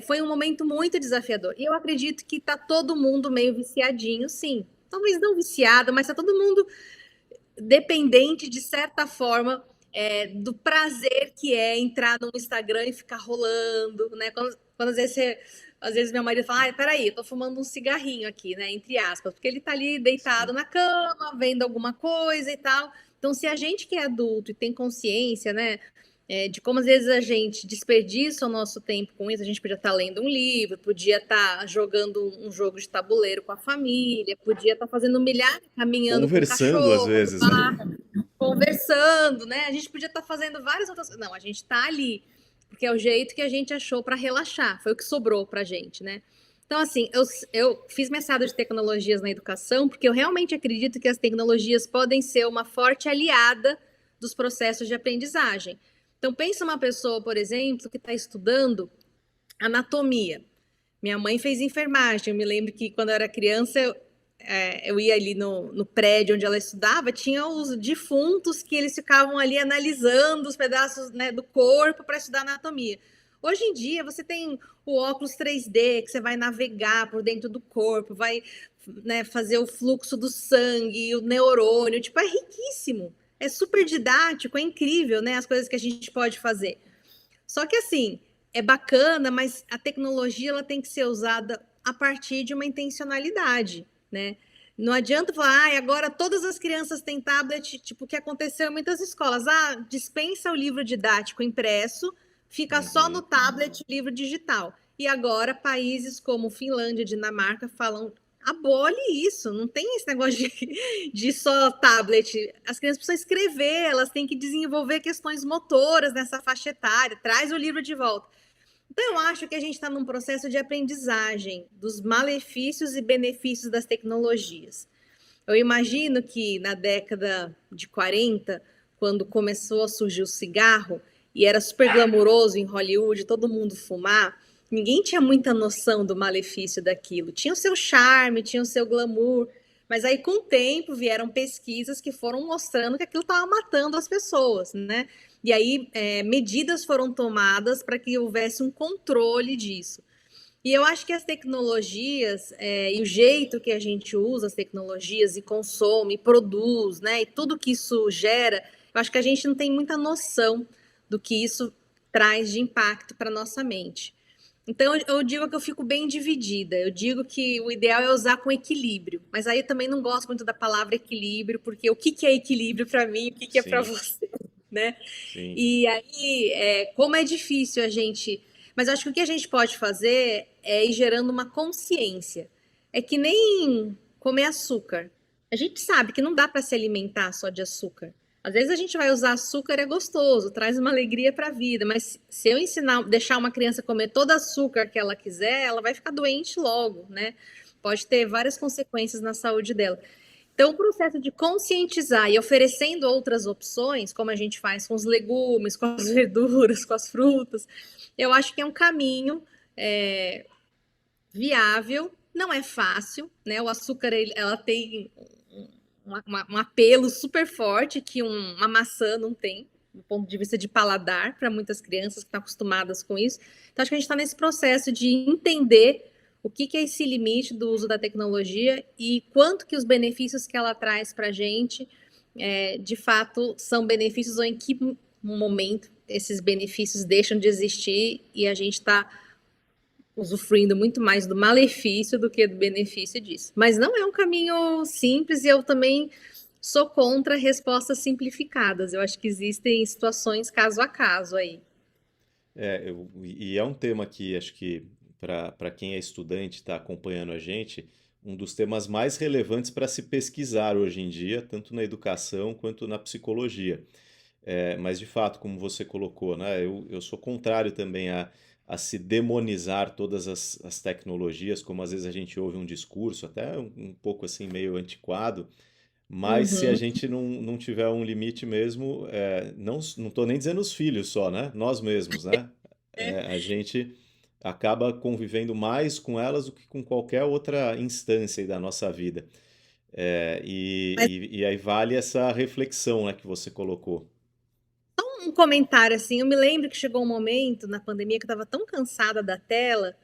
foi um momento muito desafiador. E eu acredito que está todo mundo meio viciadinho, sim. Talvez não viciado, mas está todo mundo dependente, de certa forma, do prazer que é entrar no Instagram e ficar rolando, né? Quando às vezes meu marido fala, peraí, eu tô fumando um cigarrinho aqui, né? Entre aspas, porque ele tá ali deitado Sim. na cama, vendo alguma coisa e tal. Então, se a gente que é adulto e tem consciência, né? de como às vezes a gente desperdiça o nosso tempo com isso. A gente podia estar lendo um livro, podia estar jogando um jogo de tabuleiro com a família, podia estar fazendo milhares, caminhando com o Conversando às cachorro, vezes, né? conversando, né? A gente podia estar fazendo várias outras coisas. Não, a gente está ali, porque é o jeito que a gente achou para relaxar, foi o que sobrou para a gente, né? Então, assim, eu fiz mestrado de tecnologias na educação, porque eu realmente acredito que as tecnologias podem ser uma forte aliada dos processos de aprendizagem. Então, pensa uma pessoa, por exemplo, que está estudando anatomia. Minha mãe fez enfermagem. Eu me lembro que quando eu era criança, eu ia ali no prédio onde ela estudava, tinha os defuntos que eles ficavam ali analisando os pedaços, né, do corpo para estudar anatomia. Hoje em dia, você tem o óculos 3D, que você vai navegar por dentro do corpo, vai, né, fazer o fluxo do sangue, o neurônio, tipo, é riquíssimo. É super didático, é incrível, né, as coisas que a gente pode fazer. Só que assim, é bacana, mas a tecnologia ela tem que ser usada a partir de uma intencionalidade, né? Não adianta falar, agora todas as crianças têm tablet, tipo o que aconteceu em muitas escolas. Dispensa o livro didático impresso, fica só no Uhum. tablet o livro digital. E agora países como Finlândia, Dinamarca falam, abole isso, não tem esse negócio de só tablet. As crianças precisam escrever, elas têm que desenvolver questões motoras nessa faixa etária, traz o livro de volta. Então, eu acho que a gente está num processo de aprendizagem dos malefícios e benefícios das tecnologias. Eu imagino que na década de 40, quando começou a surgir o cigarro, e era super glamuroso em Hollywood, todo mundo fumar, ninguém tinha muita noção do malefício daquilo. Tinha o seu charme, tinha o seu glamour, mas aí com o tempo vieram pesquisas que foram mostrando que aquilo estava matando as pessoas, né? E aí medidas foram tomadas para que houvesse um controle disso. E eu acho que as tecnologias e o jeito que a gente usa as tecnologias e consome, e produz, né, e tudo que isso gera, eu acho que a gente não tem muita noção do que isso traz de impacto para nossa mente. Então eu digo que eu fico bem dividida. Eu digo que o ideal é usar com equilíbrio, mas aí eu também não gosto muito da palavra equilíbrio, porque o que que é equilíbrio para mim, e o que que é para Sim, você, né? sim. E aí, como é difícil a gente. Mas eu acho que o que a gente pode fazer é ir gerando uma consciência. É que nem comer açúcar. A gente sabe que não dá para se alimentar só de açúcar. Às vezes a gente vai usar açúcar, é gostoso, traz uma alegria para a vida, mas se eu ensinar, deixar uma criança comer todo açúcar que ela quiser, ela vai ficar doente logo, né? Pode ter várias consequências na saúde dela. Então, o processo de conscientizar e oferecendo outras opções, como a gente faz com os legumes, com as verduras, com as frutas, eu acho que é um caminho viável. Não é fácil, né? O açúcar ela tem um apelo super forte que uma maçã não tem, do ponto de vista de paladar, para muitas crianças que estão acostumadas com isso. Então, acho que a gente está nesse processo de entender o que é esse limite do uso da tecnologia e quanto que os benefícios que ela traz para a gente, de fato, são benefícios ou em que momento esses benefícios deixam de existir e a gente está usufruindo muito mais do malefício do que do benefício disso. Mas não é um caminho simples e eu também sou contra respostas simplificadas. Eu acho que existem situações caso a caso aí. E é um tema que acho que para quem é estudante está acompanhando a gente, um dos temas mais relevantes para se pesquisar hoje em dia, tanto na educação quanto na psicologia. Mas de fato, como você colocou, né, eu sou contrário também a se demonizar todas as tecnologias, como às vezes a gente ouve um discurso, até um pouco assim meio antiquado, mas se a Uhum. gente não tiver um limite mesmo, não estou nem dizendo os filhos só, né? Nós mesmos, né? A gente acaba convivendo mais com elas do que com qualquer outra instância aí da nossa vida. Mas E aí vale essa reflexão, né, que você colocou. um comentário assim, eu me lembro que chegou um momento na pandemia que eu estava tão cansada da tela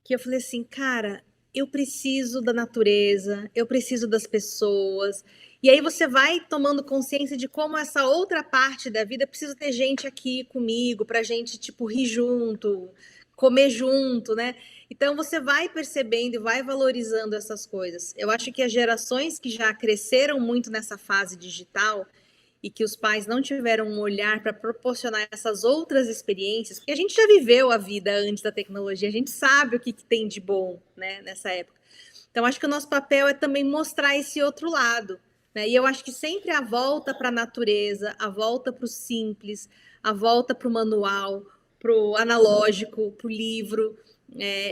que eu falei assim, cara, eu preciso da natureza, eu preciso das pessoas. E aí você vai tomando consciência de como essa outra parte da vida precisa ter gente aqui comigo, pra gente, tipo, rir junto, comer junto, né? Então você vai percebendo e vai valorizando essas coisas. Eu acho que as gerações que já cresceram muito nessa fase digital e que os pais não tiveram um olhar para proporcionar essas outras experiências, porque a gente já viveu a vida antes da tecnologia, a gente sabe o que tem de bom, né, nessa época. Então, acho que o nosso papel é também mostrar esse outro lado, né? E eu acho que sempre a volta para a natureza, a volta para o simples, a volta para o manual, para o analógico, para o livro.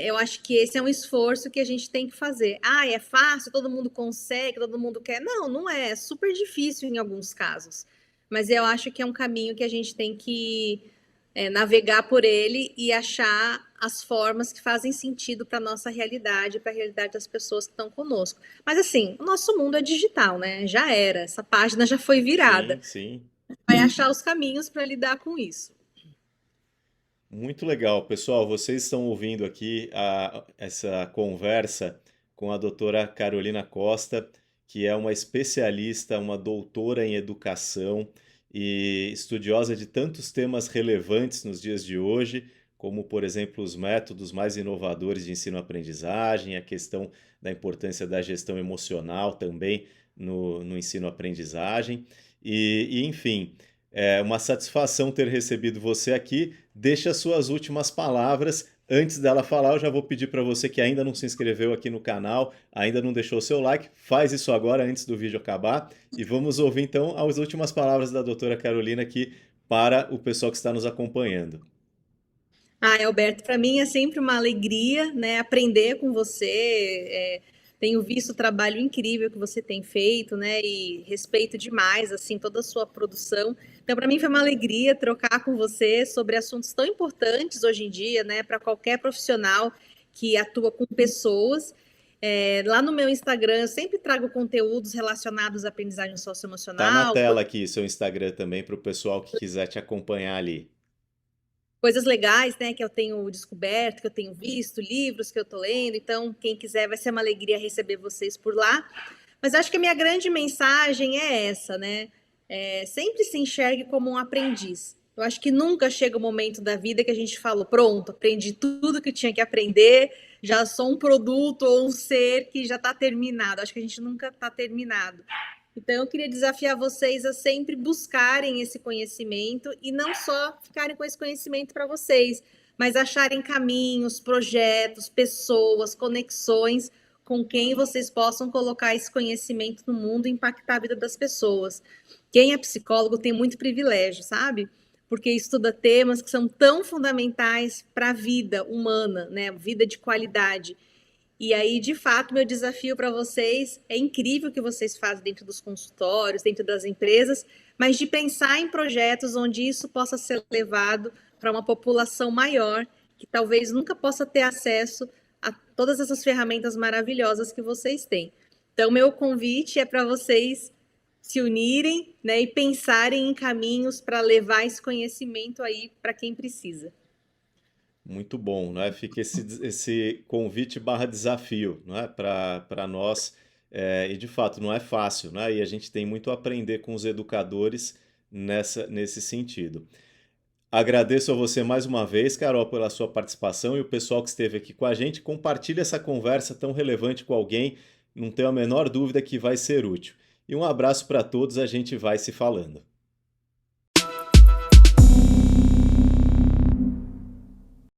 Eu acho que esse é um esforço que a gente tem que fazer. Ah, é fácil, todo mundo consegue, todo mundo quer. Não, não é. É super difícil em alguns casos. Mas eu acho que é um caminho que a gente tem que navegar por ele e achar as formas que fazem sentido para a nossa realidade, para a realidade das pessoas que estão conosco. Mas assim, o nosso mundo é digital, né? Já era, essa página já foi virada. Sim, sim. Vai achar os caminhos para lidar com isso. Muito legal. Pessoal, vocês estão ouvindo aqui essa conversa com a doutora Carolina Costa, que é uma especialista, uma doutora em educação e estudiosa de tantos temas relevantes nos dias de hoje, como, por exemplo, os métodos mais inovadores de ensino-aprendizagem, a questão da importância da gestão emocional também no ensino-aprendizagem. Enfim, é uma satisfação ter recebido você aqui. Deixa suas últimas palavras. Antes dela falar, eu já vou pedir para você que ainda não se inscreveu aqui no canal, ainda não deixou seu like, faz isso agora antes do vídeo acabar. E vamos ouvir então as últimas palavras da doutora Carolina aqui para o pessoal que está nos acompanhando. Ah, Alberto, para mim é sempre uma alegria, né, aprender com você. Tenho visto o trabalho incrível que você tem feito, né, e respeito demais, assim, toda a sua produção. Então, para mim foi uma alegria trocar com você sobre assuntos tão importantes hoje em dia, né, para qualquer profissional que atua com pessoas. Lá no meu Instagram, eu sempre trago conteúdos relacionados à aprendizagem Tá na socioemocional, tela aqui seu Instagram também para o pessoal que quiser te acompanhar ali. coisas legais, né, que eu tenho descoberto, que eu tenho visto, livros que eu tô lendo. Então, quem quiser, vai ser uma alegria receber vocês por lá. Mas acho que a minha grande mensagem é essa, né? Sempre se enxergue como um aprendiz. Eu acho que nunca chega o momento da vida que a gente fala, pronto, aprendi tudo que tinha que aprender, já sou um produto ou um ser que já está terminado. Acho que a gente nunca está terminado. Então, eu queria desafiar vocês a sempre buscarem esse conhecimento e não só ficarem com esse conhecimento para vocês, mas acharem caminhos, projetos, pessoas, conexões com quem vocês possam colocar esse conhecimento no mundo e impactar a vida das pessoas. Quem é psicólogo tem muito privilégio, sabe? Porque estuda temas que são tão fundamentais para a vida humana, né? Vida de qualidade. E aí, de fato, meu desafio para vocês é incrível o que vocês fazem dentro dos consultórios, dentro das empresas, mas de pensar em projetos onde isso possa ser levado para uma população maior, que talvez nunca possa ter acesso a todas essas ferramentas maravilhosas que vocês têm. Então, meu convite é para vocês se unirem, né, e pensarem em caminhos para levar esse conhecimento aí para quem precisa. Muito bom, né? Fica esse convite barra desafio, né? Para nós. E de fato não é fácil, né? E a gente tem muito a aprender com os educadores nesse sentido. Agradeço a você mais uma vez, Carol, pela sua participação e o pessoal que esteve aqui com a gente. Compartilhe essa conversa tão relevante com alguém, não tenho a menor dúvida que vai ser útil. E um abraço para todos, a gente vai se falando.